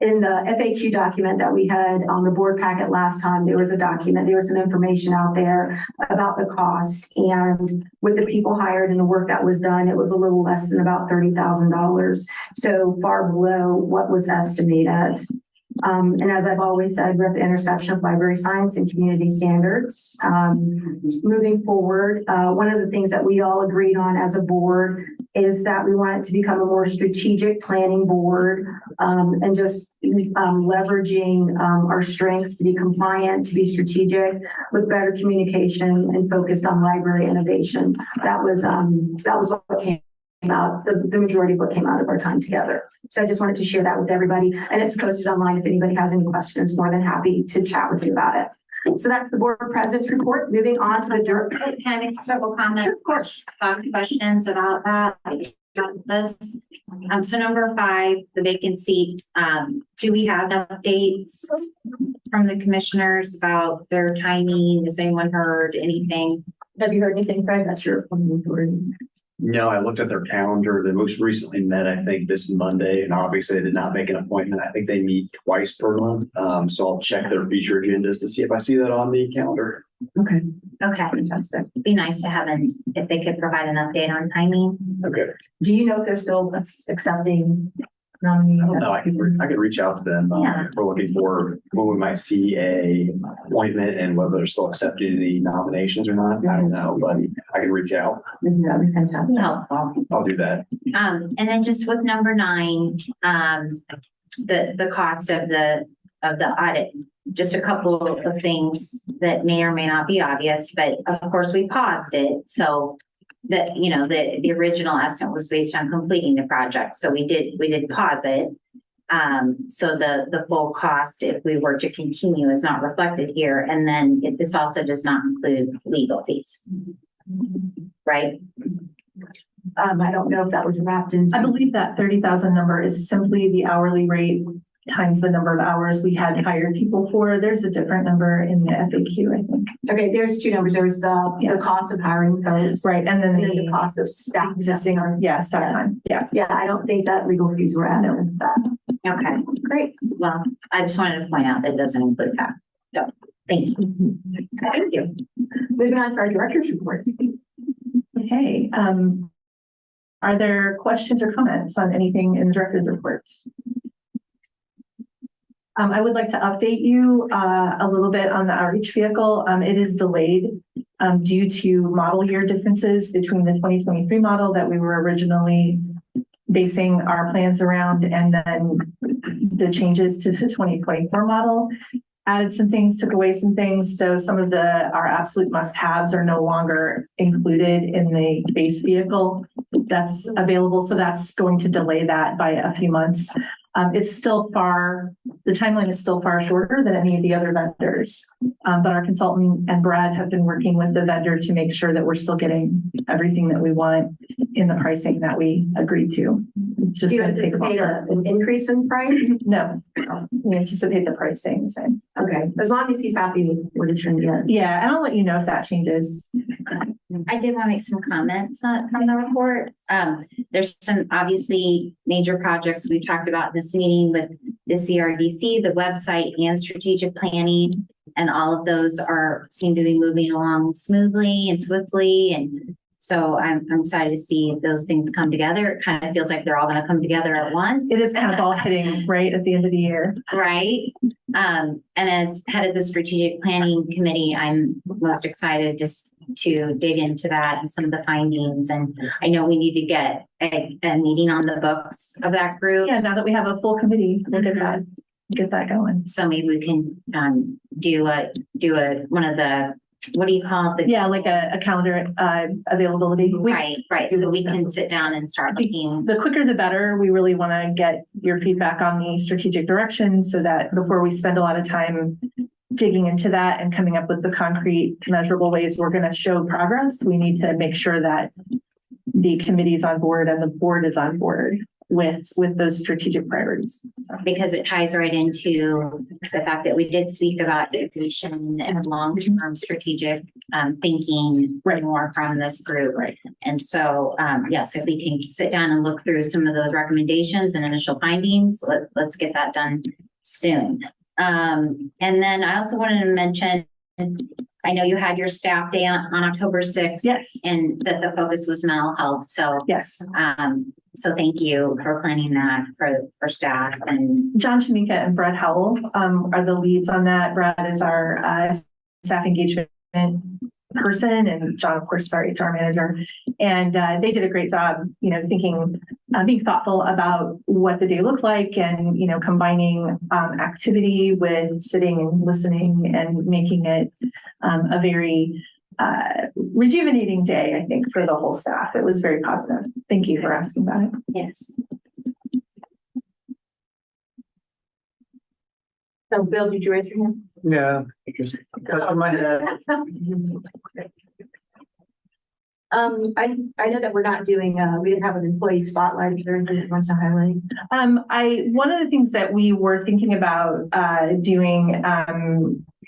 in the FAQ document that we had on the board packet last time, there was some information out there about the cost. And with the people hired and the work that was done, it was a little less than about $30,000. So far below what was estimated. And as I've always said, we're at the intersection of library science and community standards. Moving forward, one of the things that we all agreed on as a board is that we want it to become a more strategic planning board and just leveraging our strengths to be compliant, to be strategic with better communication and focused on library innovation. That was what came out, the majority of what came out of our time together. So I just wanted to share that with everybody, and it's posted online. If anybody has any questions, more than happy to chat with you about it. So that's the board president's report. Moving on to the Can I make several comments? Sure, of course. Questions about that. This. So number 5, the vacant seat. Do we have updates from the commissioners about their timing? Has anyone heard anything? Have you heard anything, Fred? That's your opinion. No, I looked at their calendar. They most recently met, I think, this Monday, and obviously they did not make an appointment. I think they meet twice per month. So I'll check their future agendas to see if I see that on the calendar. Okay. Okay. Fantastic. Be nice to have if they could provide an update on timing. Okay. Do you know if they're still accepting nominees? I don't know. I could reach out to them. Yeah. If we're looking for when we might see a appointment and whether they're still accepting the nominations or not. I don't know, but I can reach out. That'd be fantastic. Helpful. I'll do that. And then just with number 9, the cost of the audit. Just a couple of things that may or may not be obvious, but of course we paused it. So that, the original estimate was based on completing the project. So we did pause it. So the full cost, if we were to continue, is not reflected here. And then this also does not include legal fees, right? I don't know if that was wrapped into. I believe that 30,000 number is simply the hourly rate times the number of hours we had hired people for. There's a different number in the FAQ, I think. Okay, there's 2 numbers. There's the cost of hiring folks. Right, and then the cost of staff. Existing, staff time. Yeah. Yeah, I don't think that legal fees were added with that. Okay, great. Well, I just wanted to point out that it doesn't include that. So, thank you. Thank you. Moving on to our director's report. Okay. Are there questions or comments on anything in the director's reports? I would like to update you a little bit on the outreach vehicle. It is delayed due to model year differences between the 2023 model that we were originally basing our plans around, and then the changes to the 2024 model. Added some things, took away some things. So some of our absolute must-haves are no longer included in the base vehicle that's available. So that's going to delay that by a few months. It's still the timeline is still far shorter than any of the other vendors. But our consultant and Brad have been working with the vendor to make sure that we're still getting everything that we want in the pricing that we agreed to. Do you anticipate an increase in price? No, we anticipate the price staying the same. Okay, as long as he's happy with what he's trying to get. Yeah, and I'll let you know if that changes. I did want to make some comments from the report. There's some obviously major projects we've talked about in this meeting with the CRDC, the website, and strategic planning. And all of those seem to be moving along smoothly and swiftly. And so I'm excited to see those things come together. It kind of feels like they're all going to come together at once. It is kind of all hitting right at the end of the year. Right. And as head of the strategic planning committee, I'm most excited just to dig into that and some of the findings. And I know we need to get a meeting on the books of that group. Yeah, now that we have a full committee, we'll get that going. So maybe we can do one of the, what do you call it? Yeah, like a calendar availability. Right. So we can sit down and start looking. The quicker the better. We really want to get your feedback on the strategic direction so that before we spend a lot of time digging into that and coming up with the concrete measurable ways we're going to show progress, we need to make sure that the committee is on board and the board is on board with those strategic priorities. Because it ties right into the fact that we did speak about education and long-term strategic thinking more from this group. Right. And so, yes, if we can sit down and look through some of those recommendations and initial findings, let's get that done soon. And then I also wanted to mention, I know you had your staff day on October 6th. Yes. And that the focus was mental health. So yes. So thank you for planning that for staff. And John Chamika and Brad Howell are the leads on that. Brad is our staff engagement person, and John, of course, is our HR manager. And they did a great job, thinking, being thoughtful about what the day looked like, and combining activity with sitting and listening, and making it a very rejuvenating day, I think, for the whole staff. It was very positive. Thank you for asking about it. Yes. So Bill, did you raise your hand? Yeah, just touching my head. I know that we're not doing, we didn't have an employee spotlight. Is there anything that wants to highlight? One of the things that we were thinking about doing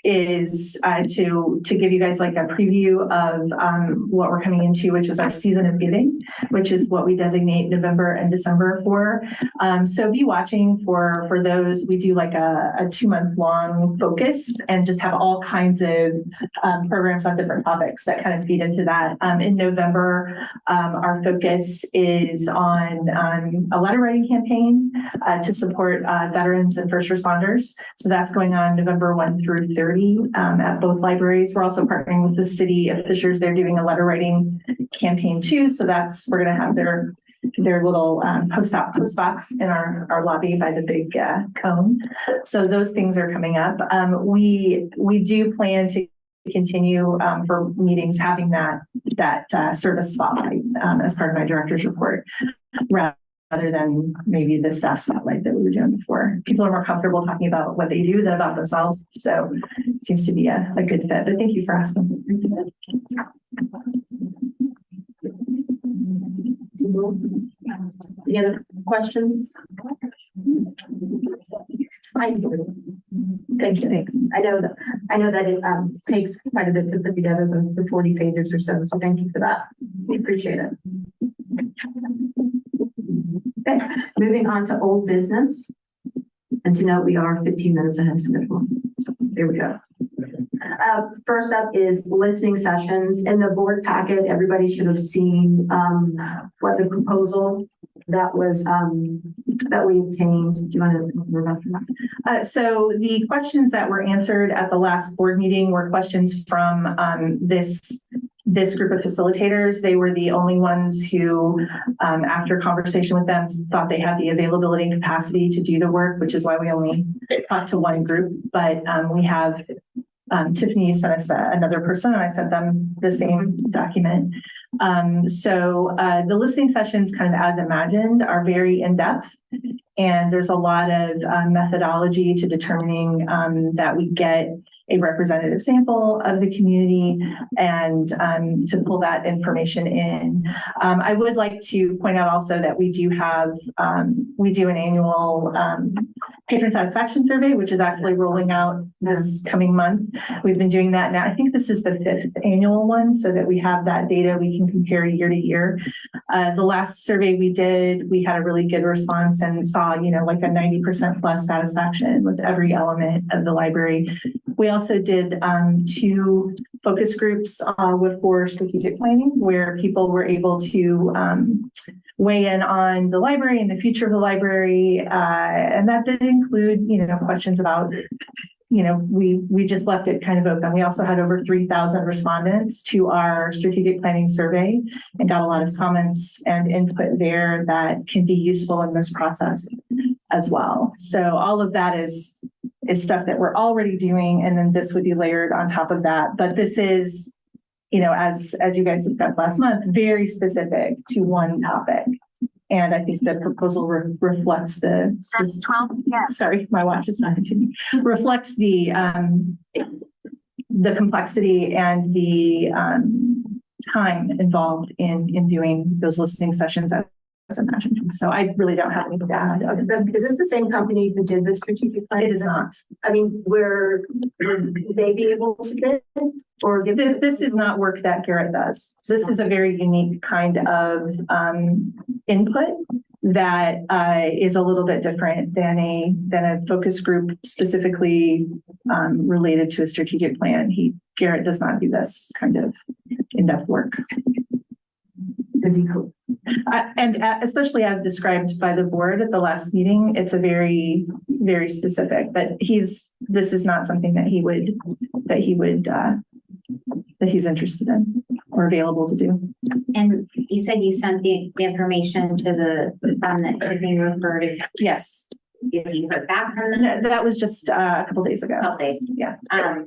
is to give you guys like a preview of what we're coming into, which is our season of giving, which is what we designate November and December for. So be watching for those. We do like a 2-month long focus and just have all kinds of programs on different topics that kind of feed into that. In November, our focus is on a letter writing campaign to support veterans and first responders. So that's going on November 1 through 30 at both libraries. We're also partnering with the city of Fishers. They're doing a letter writing campaign too. So we're going to have their little post box in our lobby by the big cone. So those things are coming up. We do plan to continue for meetings having that service spotlight as part of my director's report, rather than maybe the staff spotlight that we were doing before. People are more comfortable talking about what they do than about themselves. So it seems to be a good fit, but thank you for asking. Any other questions? Thank you. Thanks. I know that it takes quite a bit to put together the 40 pages or so. So thank you for that. We appreciate it. Okay, moving on to old business. And to note, we are 15 minutes ahead of schedule. So there we go. First up is listening sessions. In the board packet, everybody should have seen what the proposal that was that we obtained. Do you want to remember that? So the questions that were answered at the last board meeting were questions from this group of facilitators. They were the only ones who, after conversation with them, thought they had the availability and capacity to do the work, which is why we only talked to one group. But we have Tiffany sent us another person, and I sent them the same document. So the listening sessions, kind of as imagined, are very in-depth, and there's a lot of methodology to determining that we get a representative sample of the community and to pull that information in. I would like to point out also that we do an annual patron satisfaction survey, which is actually rolling out this coming month. We've been doing that now. I think this is the 5th annual one, so that we have that data we can compare year to year. The last survey we did, we had a really good response and saw, like a 90% plus satisfaction with every element of the library. We also did 2 focus groups for strategic planning, where people were able to weigh in on the library and the future of the library. And that did include, questions about, we just left it kind of open. We also had over 3,000 respondents to our strategic planning survey and got a lot of comments and input there that can be useful in this process as well. So all of that is stuff that we're already doing, and then this would be layered on top of that. But this is, as you guys discussed last month, very specific to one topic. And I think the proposal reflects sorry, my watch is not continuing. Reflects the complexity and the time involved in doing those listening sessions as imagined. So I really don't have anything to add. Is this the same company who did the strategic plan? It is not. I mean, would they be able to bid or give? This is not work that Garrett does. This is a very unique kind of input that is a little bit different than a focus group specifically related to a strategic plan. Garrett does not do this kind of in-depth work. Is he cool? And especially as described by the board at the last meeting, it's a very, very specific, but this is not something that he's interested in or available to do. And you said you sent the information to the that Tiffany referred to. Yes. Have you heard back from them? That was just a couple days ago. Couple days. Yeah. Can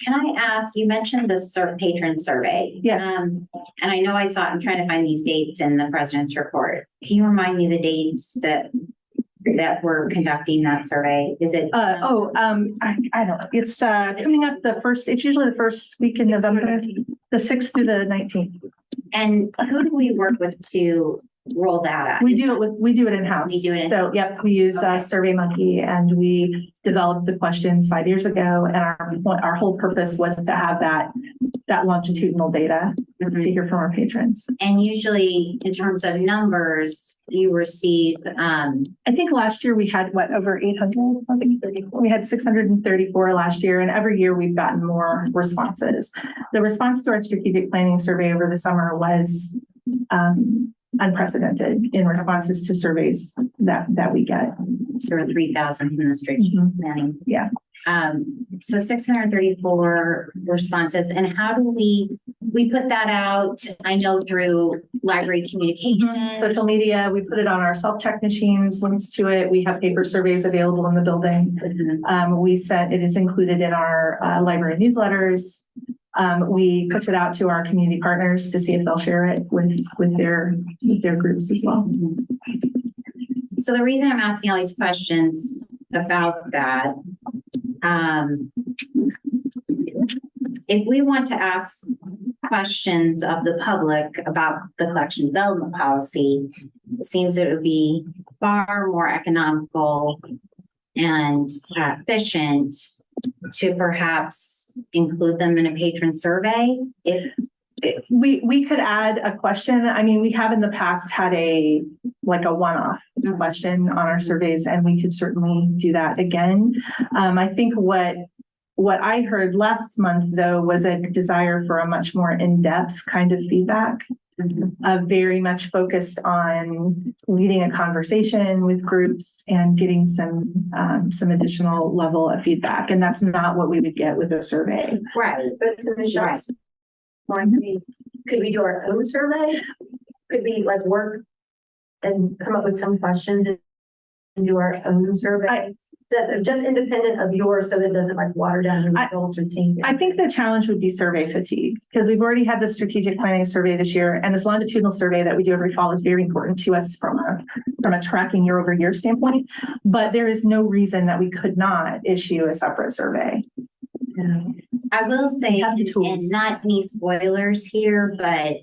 I ask, you mentioned the patron survey. Yes. And I know I'm trying to find these dates in the president's report. Can you remind me the dates that we're conducting that survey? Is it? I don't know. It's coming up it's usually the first week in November, the 6th through the 19th. And who do we work with to roll that out? We do it in-house. We do it in-house. So yep, we use SurveyMonkey, and we developed the questions 5 years ago. And our whole purpose was to have that longitudinal data to hear from our patrons. And usually in terms of numbers, you receive, I think last year we had over 800, we had 634 last year, and every year we've gotten more responses. The response to our strategic planning survey over the summer was unprecedented in responses to surveys that we get. Sort of 3,000 from the strategic planning. Yeah. So 634 responses. And how do we put that out? I know through library communication, social media. We put it on our self-check machines, links to it. We have paper surveys available in the building. It is included in our library newsletters. We push it out to our community partners to see if they'll share it with their groups as well. So the reason I'm asking all these questions about that, if we want to ask questions of the public about the collection development policy, it seems it would be far more economical and efficient to perhaps include them in a patron survey. We could add a question. I mean, we have in the past had a one-off question on our surveys, and we could certainly do that again. I think what I heard last month, though, was a desire for a much more in-depth kind of feedback very much focused on leading a conversation with groups and getting some additional level of feedback. And that's not what we would get with a survey. Right, but to Michelle's point, could we do our own survey? Could we like work and come up with some questions and do our own survey? Just independent of yours, so that it doesn't like water down the results or taint it. I think the challenge would be survey fatigue, because we've already had the strategic planning survey this year, and this longitudinal survey that we do every fall is very important to us from a tracking year over year standpoint. But there is no reason that we could not issue a separate survey. I will say, and not any spoilers here, but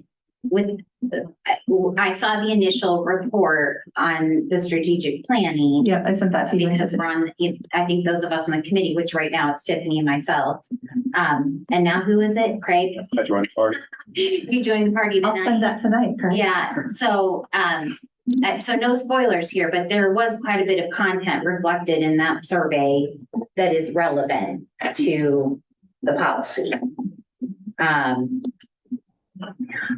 I saw the initial report on the strategic planning. Yeah, I sent that to you. Because we're on, I think those of us on the committee, which right now it's Tiffany and myself. And now who is it? Craig? I joined the party. You joined the party tonight. I'll send that tonight, Craig. Yeah, so no spoilers here, but there was quite a bit of content reflected in that survey that is relevant to the policy.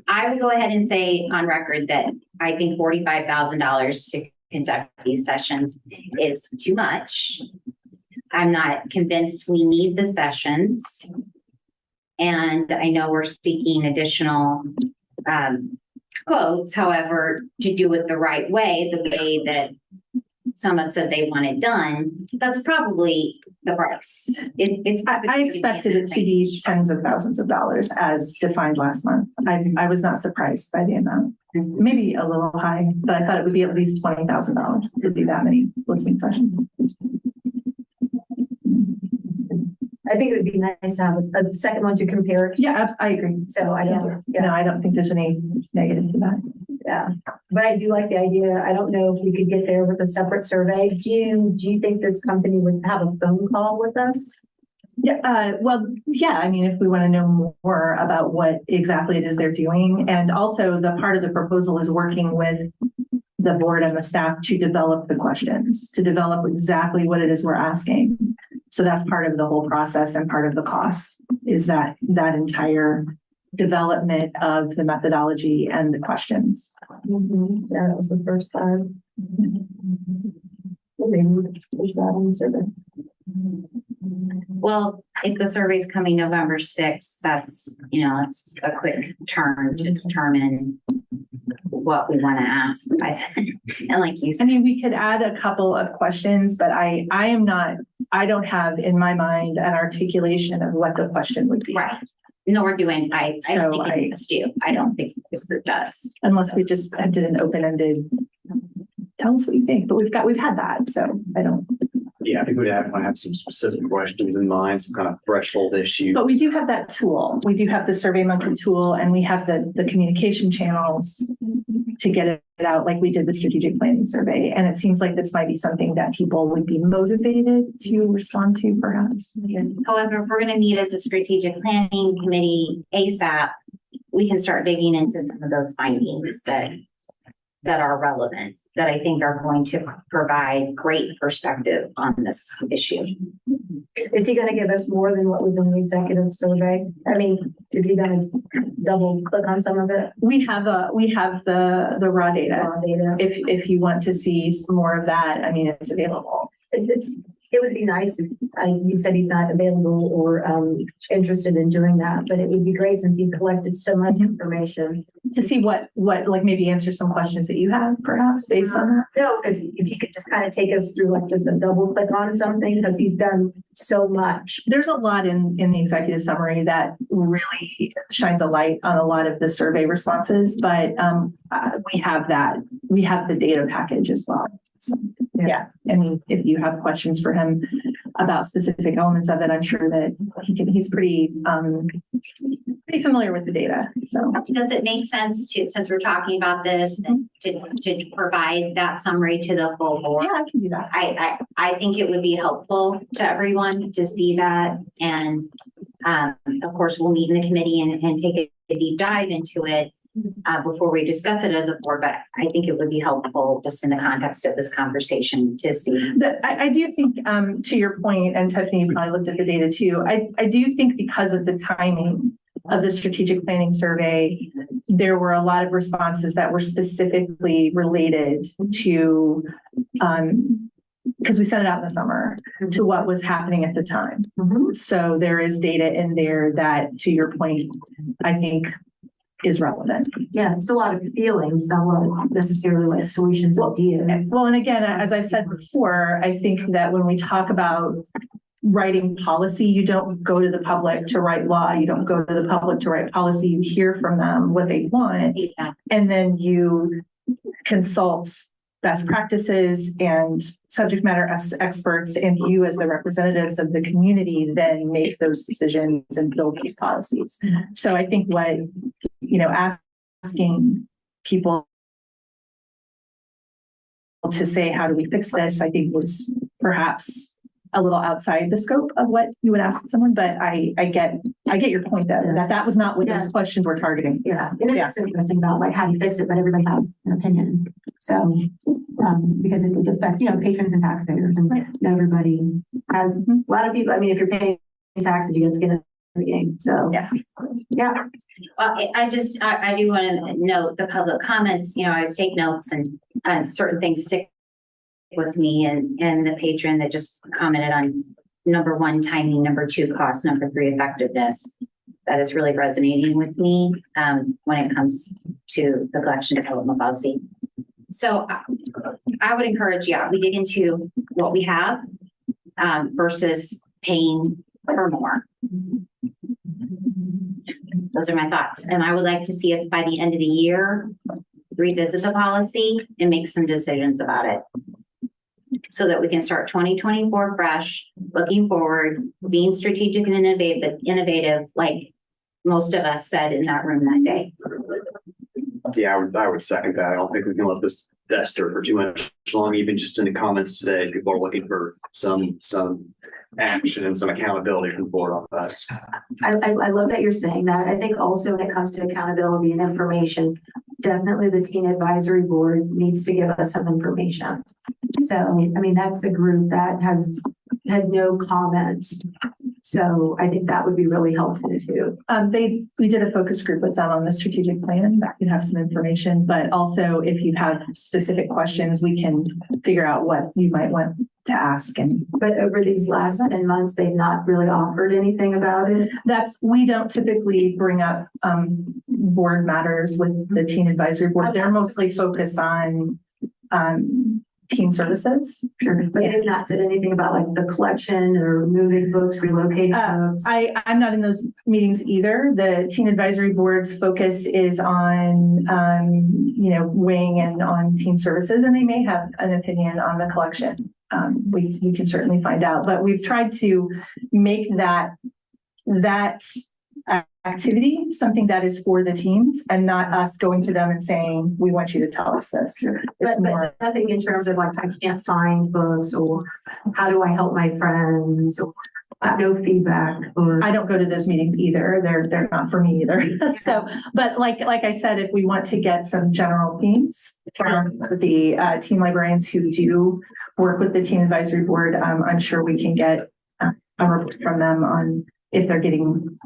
I would go ahead and say on record that I think $45,000 to conduct these sessions is too much. I'm not convinced we need the sessions. And I know we're seeking additional quotes, however, to do it the right way, the way that some have said they want it done, that's probably the price. I expected it to be tens of thousands of dollars as defined last month. I was not surprised by the amount. Maybe a little high, but I thought it would be at least $20,000 to do that many listening sessions. I think it would be nice to have a second one to compare. Yeah, I agree. So I don't, No, I don't think there's any negative to that. Yeah, but I do like the idea. I don't know if we could get there with a separate survey. Do you think this company would have a phone call with us? Yeah, well, yeah, I mean, if we want to know more about what exactly it is they're doing. And also the part of the proposal is working with the board and the staff to develop the questions, to develop exactly what it is we're asking. So that's part of the whole process and part of the cost is that entire development of the methodology and the questions. Mm-hmm. Yeah, that was the first time. Maybe we could push that on the survey. Well, if the survey's coming November 6th, that's, it's a quick turn to determine what we want to ask. And like you said, I mean, we could add a couple of questions, but I don't have in my mind an articulation of what the question would be. Right. Nor do I don't think any of us do. I don't think this group does. Unless we just did an open-ended, tell us what you think, but we've had that, so I don't. Yeah, I think we'd have some specific questions in mind, some kind of threshold issue. But we do have that tool. We do have the SurveyMonkey tool, and we have the communication channels to get it out like we did the strategic planning survey. And it seems like this might be something that people would be motivated to respond to, perhaps. However, if we're going to meet as a strategic planning committee ASAP, we can start digging into some of those findings that are relevant, that I think are going to provide great perspective on this issue. Is he going to give us more than what was in the executive survey? I mean, is he going to double click on some of it? We have the raw data. If you want to see some more of that, I mean, it's available. It would be nice if you said he's not available or interested in doing that, but it would be great since he collected so much information to see what like maybe answer some questions that you have perhaps based on that. No, if you could just kind of take us through like just a double click on something because he's done so much. There's a lot in the executive summary that really shines a light on a lot of the survey responses, but we have the data package as well. So, yeah, I mean, if you have questions for him about specific elements of it, I'm sure that he's pretty familiar with the data. So does it make sense to, since we're talking about this, and to provide that summary to the full board? Yeah, I can do that. I think it would be helpful to everyone to see that. And of course, we'll meet in the committee and take a deep dive into it before we discuss it as a board, but I think it would be helpful just in the context of this conversation to see. I do think, to your point, and Tiffany, you probably looked at the data too, I do think because of the timing of the strategic planning survey, there were a lot of responses that were specifically related to, because we sent it out in the summer, to what was happening at the time. So there is data in there that, to your point, I think is relevant. Yeah, it's a lot of feelings, not necessarily like solutions, ideas. Well, and again, as I've said before, I think that when we talk about writing policy, you don't go to the public to write law. You don't go to the public to write policy. You hear from them what they want, and then you consult best practices and subject matter experts, and you as the representatives of the community then make those decisions and build these policies. So I think what, asking people to say, how do we fix this, I think was perhaps a little outside the scope of what you would ask someone, but I get your point though, that was not what those questions were targeting. Yeah, and it's interesting about like how do you fix it, but everybody has an opinion. So, because it affects, patrons and taxpayers, and everybody has, a lot of people, I mean, if you're paying taxes, you get skin in the game. So, yeah. Well, I do want to note the public comments. I always take notes, and certain things stick with me, and the patron that just commented on number 1, timing, number 2, cost, number 3, effectiveness. That is really resonating with me when it comes to the collection development policy. So I would encourage, we dig into what we have versus paying for more. Those are my thoughts. And I would like to see us by the end of the year revisit the policy and make some decisions about it, so that we can start 2024 fresh, looking forward, being strategic and innovative, like most of us said in that room that day. Yeah, I would second that. I don't think we can let this fester for too much long. Even just in the comments today, people are looking for some action and some accountability from the board on us. I love that you're saying that. I think also when it comes to accountability and information, definitely the teen advisory board needs to give us some information. So, I mean, that's a group that has had no comment. So I think that would be really helpful too. We did a focus group with them on the strategic plan. That could have some information, but also if you have specific questions, we can figure out what you might want to ask. But over these last 10 months, they've not really offered anything about it. We don't typically bring up board matters with the teen advisory board. They're mostly focused on team services. Sure. But they've not said anything about like the collection or moving books, relocating books. I'm not in those meetings either. The teen advisory board's focus is on, wing and on team services, and they may have an opinion on the collection. We can certainly find out, but we've tried to make that activity something that is for the teams and not us going to them and saying, we want you to tell us this. Sure. But nothing in terms of like, I can't find books, or how do I help my friends, or no feedback. Or I don't go to those meetings either. They're not for me either. So, but like I said, if we want to get some general themes from the teen librarians who do work with the teen advisory board, I'm sure we can get a report from them on if they're getting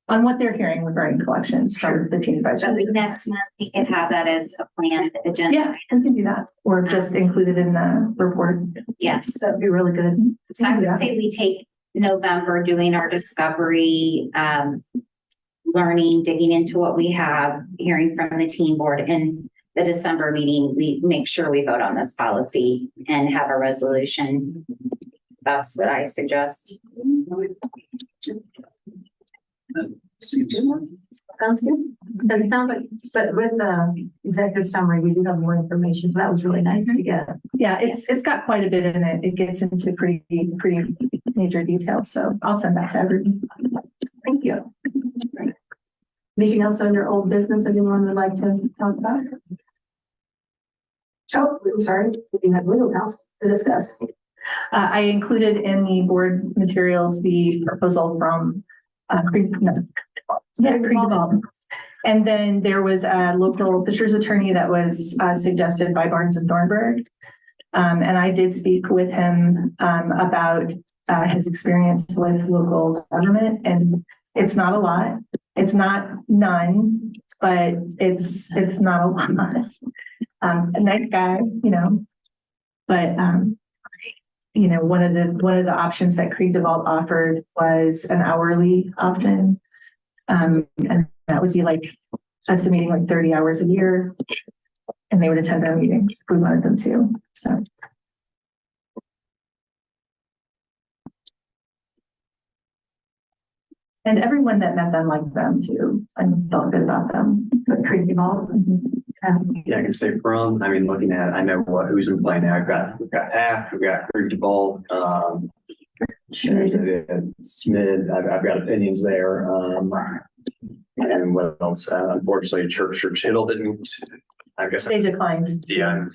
on what they're hearing regarding collections from the teen advisory. So next month we can have that as a planned agenda. Yeah, we can do that, or just include it in the report. Yes, that'd be really good. So I would say we take November doing our discovery, learning, digging into what we have, hearing from the teen board, and the December meeting, we make sure we vote on this policy and have a resolution. That's what I suggest. Sounds good. It sounds like, but with the executive summary, we do have more information. So that was really nice to get. Yeah, it's got quite a bit in it. It gets into pretty major detail. So I'll send that to everyone. Thank you. Anything else under old business anyone would like to talk about? So, I'm sorry, we have legal counsel to discuss. I included in the board materials the proposal from Creek Development. And then there was a local fisheries attorney that was suggested by Barnes and Thornburg. And I did speak with him about his experience with local government, and it's not a lot. It's not none, but it's not a lot. A nice guy, but, one of the options that Creek DeVault offered was an hourly option. And that would be like estimating like 30 hours a year, and they would attend our meetings if we wanted them to, so. And everyone that met them liked them too, and felt good about them, but Creek DeVault. Yeah, I can say looking at, I know who's in play now. We've got Taft, we've got Creek DeVault, Smith. I've got opinions there. And what else? Unfortunately, Church Hill didn't. I guess they declined. Yeah,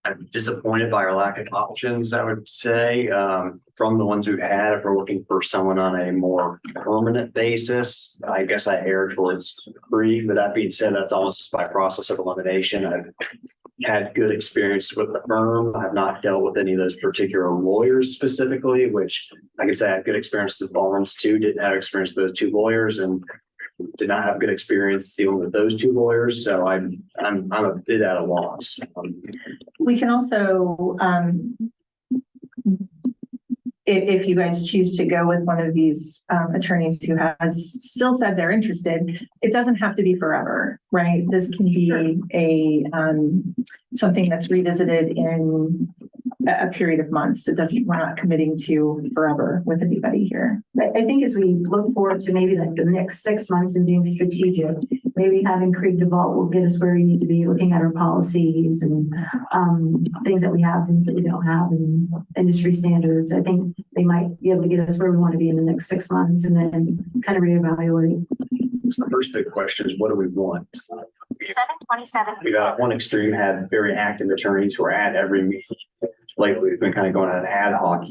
I'm disappointed by our lack of options. I would say from the ones we've had, if we're looking for someone on a more permanent basis, I guess I erred towards Creek. But that being said, that's almost by process of elimination. I've had good experience with the firm. I've not dealt with any of those particular lawyers specifically, which I can say I had good experience with Barnes too. Didn't have experience with those two lawyers, and did not have good experience dealing with those two lawyers. So I'm a bit at a loss. We can also, if you guys choose to go with one of these attorneys who has still said they're interested, it doesn't have to be forever, right? This can be a something that's revisited in a period of months. We're not committing to forever with anybody here. I think as we look forward to maybe like the next 6 months and being strategic, maybe having Creek DeVault will get us where we need to be, looking at our policies and things that we have, things that we don't have, and industry standards. I think they might be able to get us where we want to be in the next 6 months, and then kind of reevaluate. So the first big question is, what do we want? 727. We got one extreme, had very active attorneys who are at every meeting. Lately, we've been kind of going on an ad hoc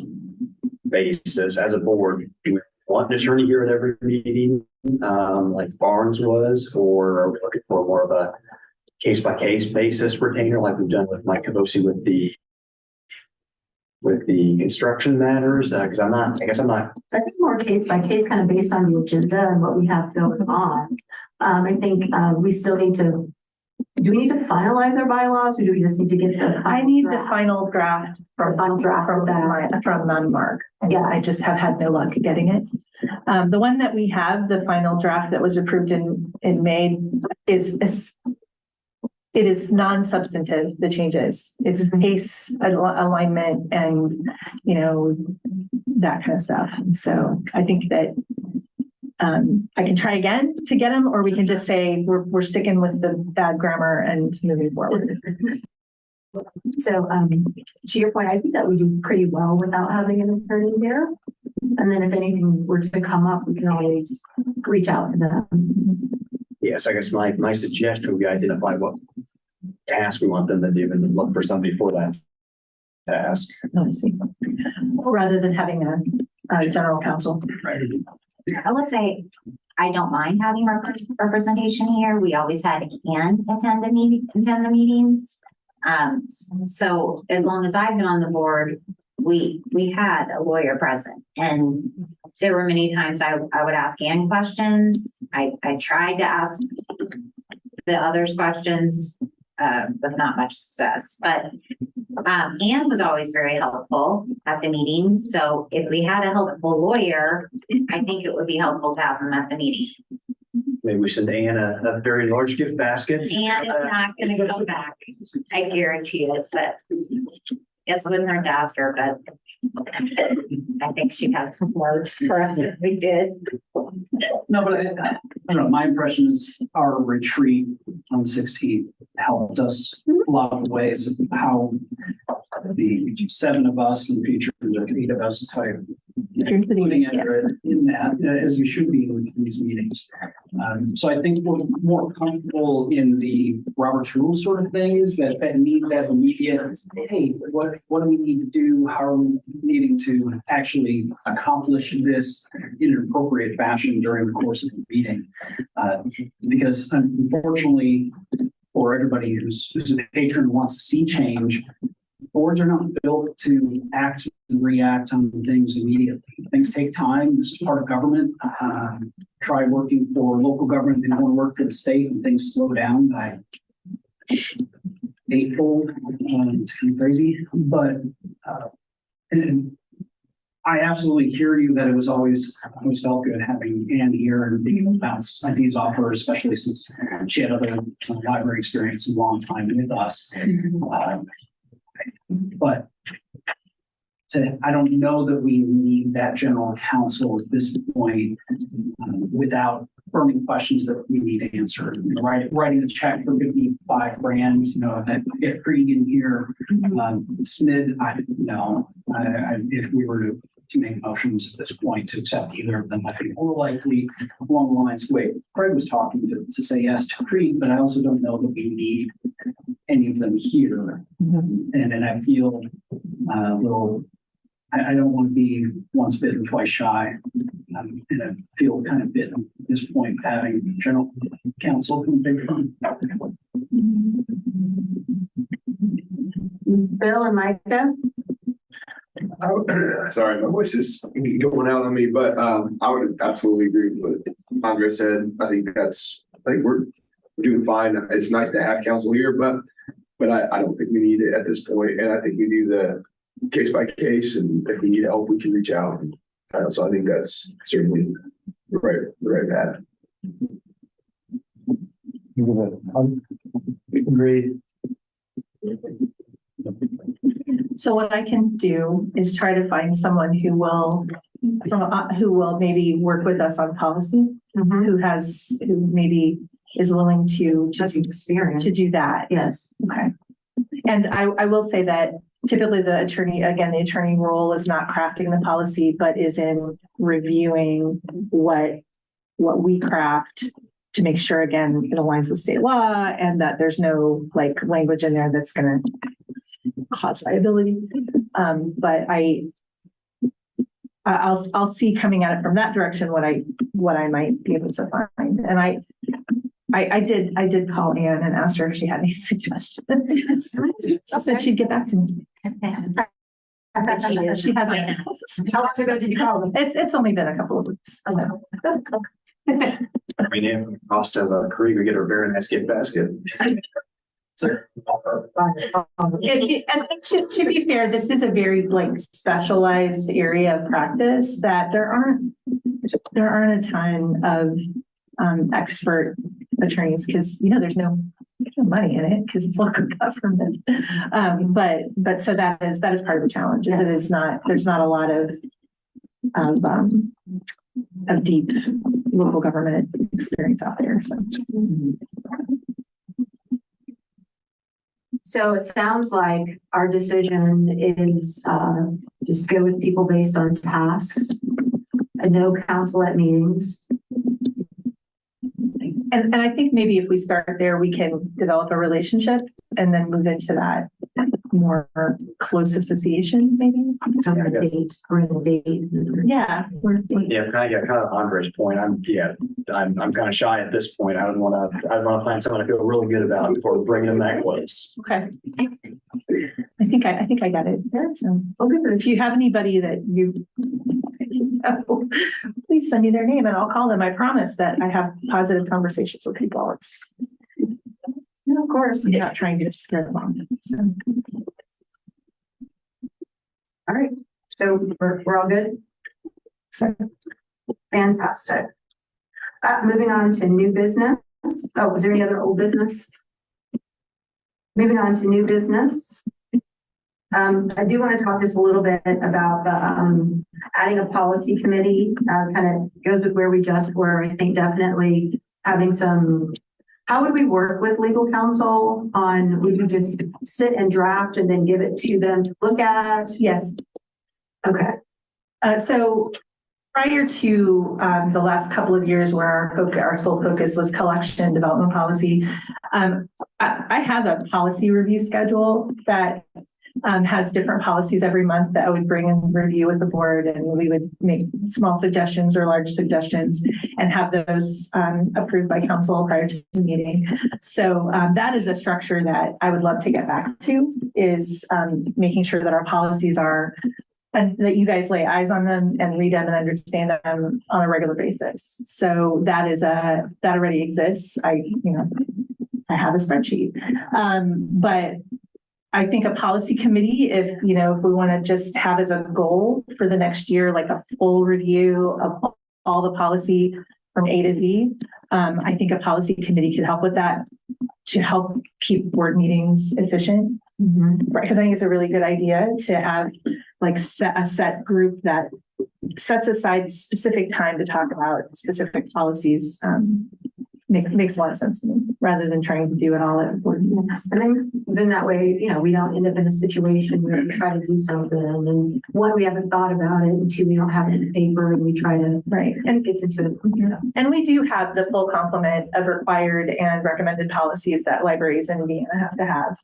basis as a board. Do we want an attorney here at every meeting, like Barnes was, or are we looking for more of a case-by-case basis retainer, like we've done with Mike Cavosi with the construction matters? Because I think more case by case, kind of based on the agenda and what we have going on. I think we still need to. Do we need to finalize our bylaws, or do we just need to get the? I need the final draft from Mark. Yeah, I just have had no luck getting it. The one that we have, the final draft that was approved in May, it is non-substantive, the changes. It's case alignment and, that kind of stuff. So I think that I can try again to get them, or we can just say we're sticking with the bad grammar and moving forward. So to your point, I think that we do pretty well without having an attorney here. And then if anything were to come up, we can always reach out to them. Yes, I guess my suggestion would be identify what task we want them to do and look for somebody for that task. I see. Rather than having a general counsel. Right. I will say, I don't mind having representation here. We always had and attend the meetings. So as long as I've been on the board, we had a lawyer present, and there were many times I would ask Ann questions. I tried to ask the others questions, with not much success, but Ann was always very helpful at the meetings. So if we had a helpful lawyer, I think it would be helpful to have them at the meeting. Maybe we send Ann a very large gift basket. Ann is not going to go back. I guarantee it, but it's wouldn't hurt to ask her, but I think she has some words for us if we did. No, but I don't know. My impression is our retreat on 16th helped us a lot of ways of how the 7 of us and future the 8 of us type including in that as you should be in these meetings. So I think we're more comfortable in the Robert's rules sort of things that need that immediate, hey, what do we need to do? How are we needing to actually accomplish this in an appropriate fashion during the course of the meeting? Because unfortunately, for everybody who's a patron who wants to see change, boards are not built to act and react on things immediately. Things take time. This is part of government. Try working for local government. They don't want to work for the state and things slow down by eightfold. It's kind of crazy, but and I absolutely hear you that it was always felt good having Ann here and being able to bounce ideas off her, especially since she had other library experience a long time with us. But I don't know that we need that general counsel at this point without burning questions that we need answered. You know, writing a check for 55 grand, you know, that get Krieg in here, Smid, I don't know. If we were to make motions at this point to accept either of them, I think more likely along the lines, wait, Craig was talking to say yes to Krieg, but I also don't know that we need any of them here. And then I feel a little, I don't want to be once bitten, twice shy. And I feel kind of bit at this point having general counsel from Big Fun. Bill and Micah? Sorry, my voice is going out on me, but I would absolutely agree with what Andre said. I think we're doing fine. It's nice to have counsel here, but I don't think we need it at this point. And I think we do the case by case, and if we need help, we can reach out. So I think that's certainly the right path. Agreed. So what I can do is try to find someone who will maybe work with us on policy, who maybe is willing to experience to do that. Yes. Okay. And I will say that typically the attorney role is not crafting the policy, but is in reviewing what we craft to make sure, again, it aligns with state law and that there's no like language in there that's going to cause liability. But I'll see coming at it from that direction what I might be able to find. And I did call Ann and asked her if she had any suggestions. She said she'd get back to me. She hasn't. How long ago did you call them? It's only been a couple of weeks. I mean, it cost of a Krieg, we get a very nice gift basket. And to be fair, this is a very like specialized area of practice that there aren't a ton of expert attorneys because there's no money in it because it's local government. But so that is part of the challenge. Is there's not a lot of deep local government experience out there. So it sounds like our decision is just go with people based on tasks and no counsel at meetings. And I think maybe if we start there, we can develop a relationship and then move into that more close association, maybe. Yeah. Kind of Andre's point. I'm kind of shy at this point. I want to find someone I feel really good about before bringing them that close. Okay. I think I got it. So if you have anybody that you please send me their name and I'll call them. I promise that I have positive conversations with people. It's of course I'm not trying to scare them off. So. All right. So we're all good. So fantastic. Moving on to new business. Oh, was there any other old business? Moving on to new business. I do want to talk just a little bit about the adding a policy committee. Kind of goes with where we just were. I think definitely having some. How would we work with legal counsel on? Would we just sit and draft and then give it to them to look at? Yes. Okay. So prior to the last couple of years where our sole focus was collection and development policy, I have a policy review schedule that has different policies every month that I would bring and review with the board, and we would make small suggestions or large suggestions and have those approved by council prior to the meeting. So that is a structure that I would love to get back to, is making sure that our policies are, and that you guys lay eyes on them and read them and understand them on a regular basis. So that already exists. I have a spreadsheet. But I think a policy committee, if we want to just have as a goal for the next year, like a full review of all the policy from A to Z, I think a policy committee could help with that to help keep board meetings efficient. Because I think it's a really good idea to have like a set group that sets aside specific time to talk about specific policies. Makes a lot of sense to me, rather than trying to do it all at board meetings. And then that way, we don't end up in a situation where we try to do something and one, we haven't thought about it, and two, we don't have it in the paper and we try to and get into it. And we do have the full complement of required and recommended policies that libraries in Indiana have to have.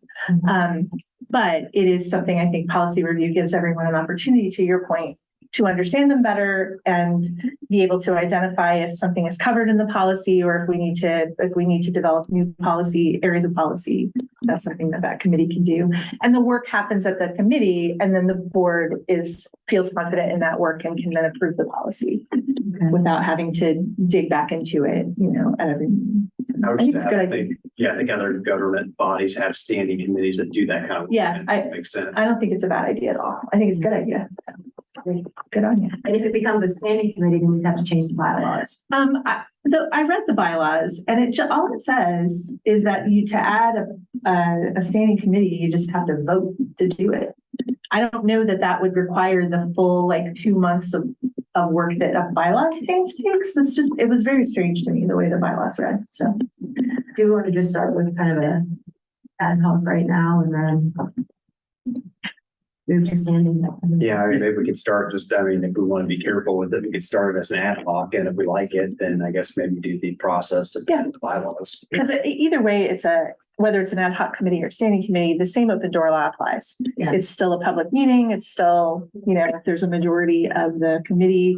But it is something I think policy review gives everyone an opportunity, to your point, to understand them better and be able to identify if something is covered in the policy, or if we need to develop new areas of policy. That's something that committee can do. And the work happens at the committee, and then the board feels confident in that work and can then approve the policy without having to dig back into it, at every meeting. I think it's a good idea. I think other government bodies have standing committees that do that kind of work. Yeah, makes sense. I don't think it's a bad idea at all. I think it's a good idea. Good on you. And if it becomes a standing committee, then we have to change the bylaws. I read the bylaws, and all it says is that to add a standing committee, you just have to vote to do it. I don't know that would require the full 2 months of work that a bylaws change takes. It was very strange to me the way the bylaws read. So Do we want to just start with kind of a ad hoc right now and then move to standing? Yeah, maybe we could start if we want to be careful with it, we could start as an ad hoc, and if we like it, then I guess maybe do the process to the bylaws. Because either way, whether it's an ad hoc committee or standing committee, the same open door law applies. Yeah. It's still a public meeting. It's still, if there's a majority of the committee,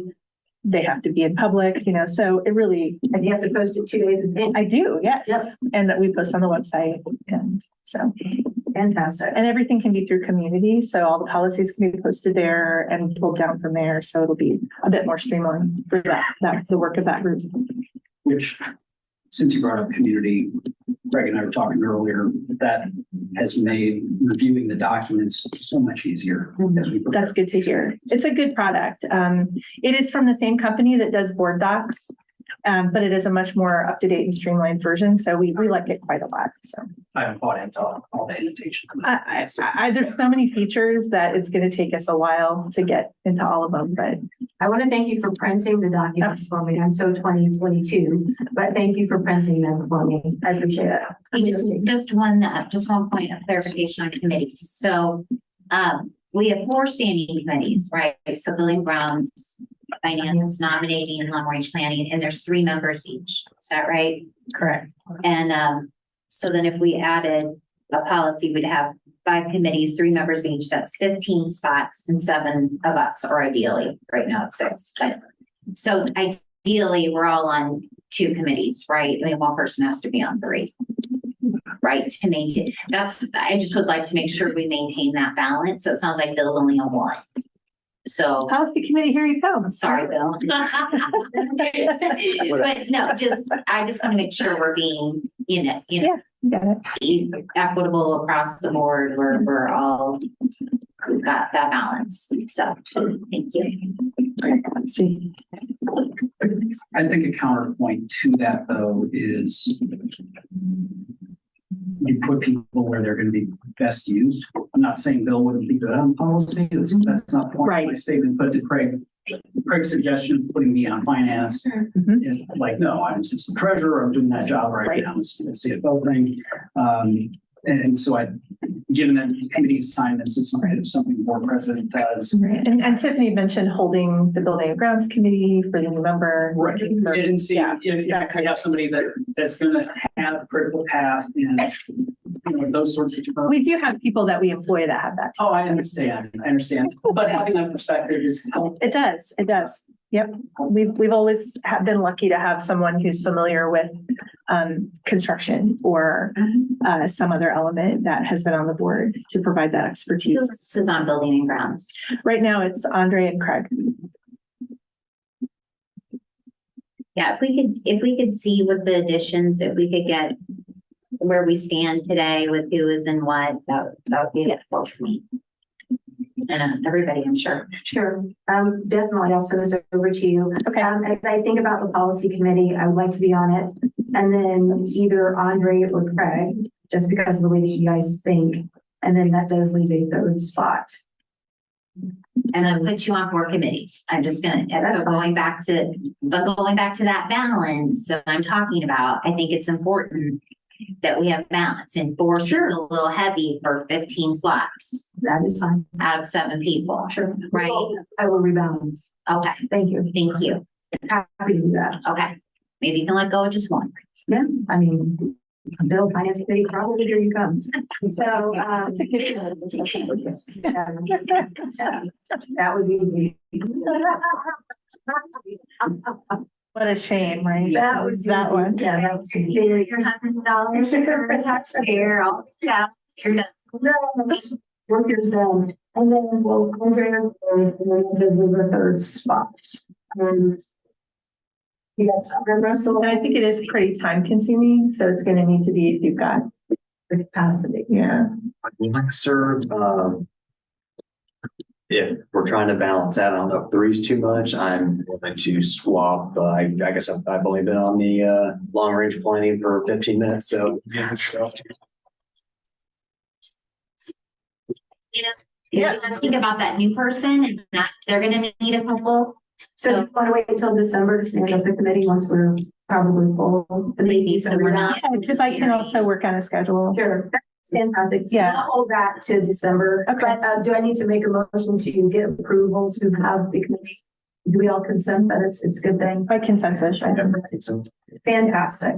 they have to be in public, so it really. And you have to post it 2 days in advance. I do, yes. Yep. And that we post on the website, and so. Fantastic. And everything can be through community, so all the policies can be posted there and pulled down from there, so it'll be a bit more streamlined for the work of that group. Which, since you brought up community, Greg and I were talking earlier, that has made reviewing the documents so much easier. That's good to hear. It's a good product. It is from the same company that does board docs, but it is a much more up-to-date and streamlined version. So we like it quite a lot. So I haven't bought into all the annotation. there's so many features that it's going to take us a while to get into all of them, but I want to thank you for printing the documents for me. I'm so 2022, but thank you for printing them for me. I appreciate it. Hey, just one point of clarification on committees. So, we have 4 standing committees, right? So building grounds, finance, nominating, and long range planning, and there's 3 members each. Is that right? correct. And, so then if we added a policy, we'd have 5 committees, 3 members each. That's 15 spots, and 7 of us, or ideally, right now it's 6. But so ideally, we're all on 2 committees, right? I mean, one person has to be on 3, right? To maintain I just would like to make sure we maintain that balance. So it sounds like Bill's only on 1. So Policy committee, here you come. sorry, Bill. But no, I just want to make sure we're being, Got it. equitable across the board. We've got that balance. So thank you. See. I think a counterpoint to that, though, is you put people where they're going to be best used. I'm not saying Bill wouldn't be good on policy. That's not the point of my statement. But to Craig's suggestion, putting me on finance, no, I'm assistant treasurer. I'm doing that job right now. It's a CFO thing. And so given that committee assignments, it's something the board president does. And Tiffany mentioned holding the building and grounds committee for the new member. Right. And see, I have somebody that's going to have a critical path and those sorts of. We do have people that we employ that have that. Oh, I understand. But having that perspective is helpful. It does. It does. Yep. We've always been lucky to have someone who's familiar with construction or some other element that has been on the board to provide that expertise. This is on building and grounds. Right now, it's Andre and Craig. Yeah, if we could see with the additions, if we could get where we stand today with who is in what, that would be helpful for me. And everybody, I'm sure. Sure. Definitely. I'll send this over to you. Okay. As I think about the policy committee, I would like to be on it. And then either Andre or Craig, just because of the way that you guys think. And then that does leave a third spot. And then put you on 4 committees. I'm just gonna, That's so going back to that balance that I'm talking about, I think it's important that we have balance, and 4 seems a little heavy for 15 slots. That is fine. Out of 7 people. Sure. Right? I will rebalance. Okay. Thank you. Thank you. Happy to do that. Okay. Maybe you can let go of just 1. Yeah, I mean, Bill, finance committee, probably here you come. So, that was easy. What a shame, right? That was that easy. one. Yeah, that was easy. Your $100 for a taxpayer, all, yeah, you're done. Work is done. And then we'll, does leave a third spot. You guys remember, so And I think it is pretty time consuming, so it's gonna need to be if you've got the capacity. Yeah. Sir, if we're trying to balance out, I don't know if 3 is too much, I'm willing to swap. I guess I've only been on the long range planning for 15 minutes, so. You gotta think about that new person, and that they're gonna need a couple. So you want to wait until December to stand up the committee once we're probably full? Maybe so we're not. Yeah, because I can also work on a schedule. Sure. That's fantastic. So Yeah. I'll hold that to December. Okay. But do I need to make a motion to get approval to have the committee? Do we all consent that it's a good thing? By consensus. Fantastic.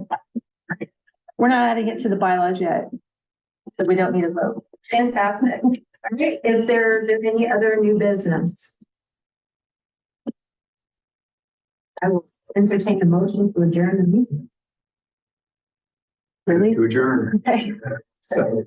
We're not adding it to the bylaws yet, so we don't need a vote. Fantastic. All right. If there's any other new business, I will entertain a motion to adjourn the meeting. Really? To adjourn. Okay. So,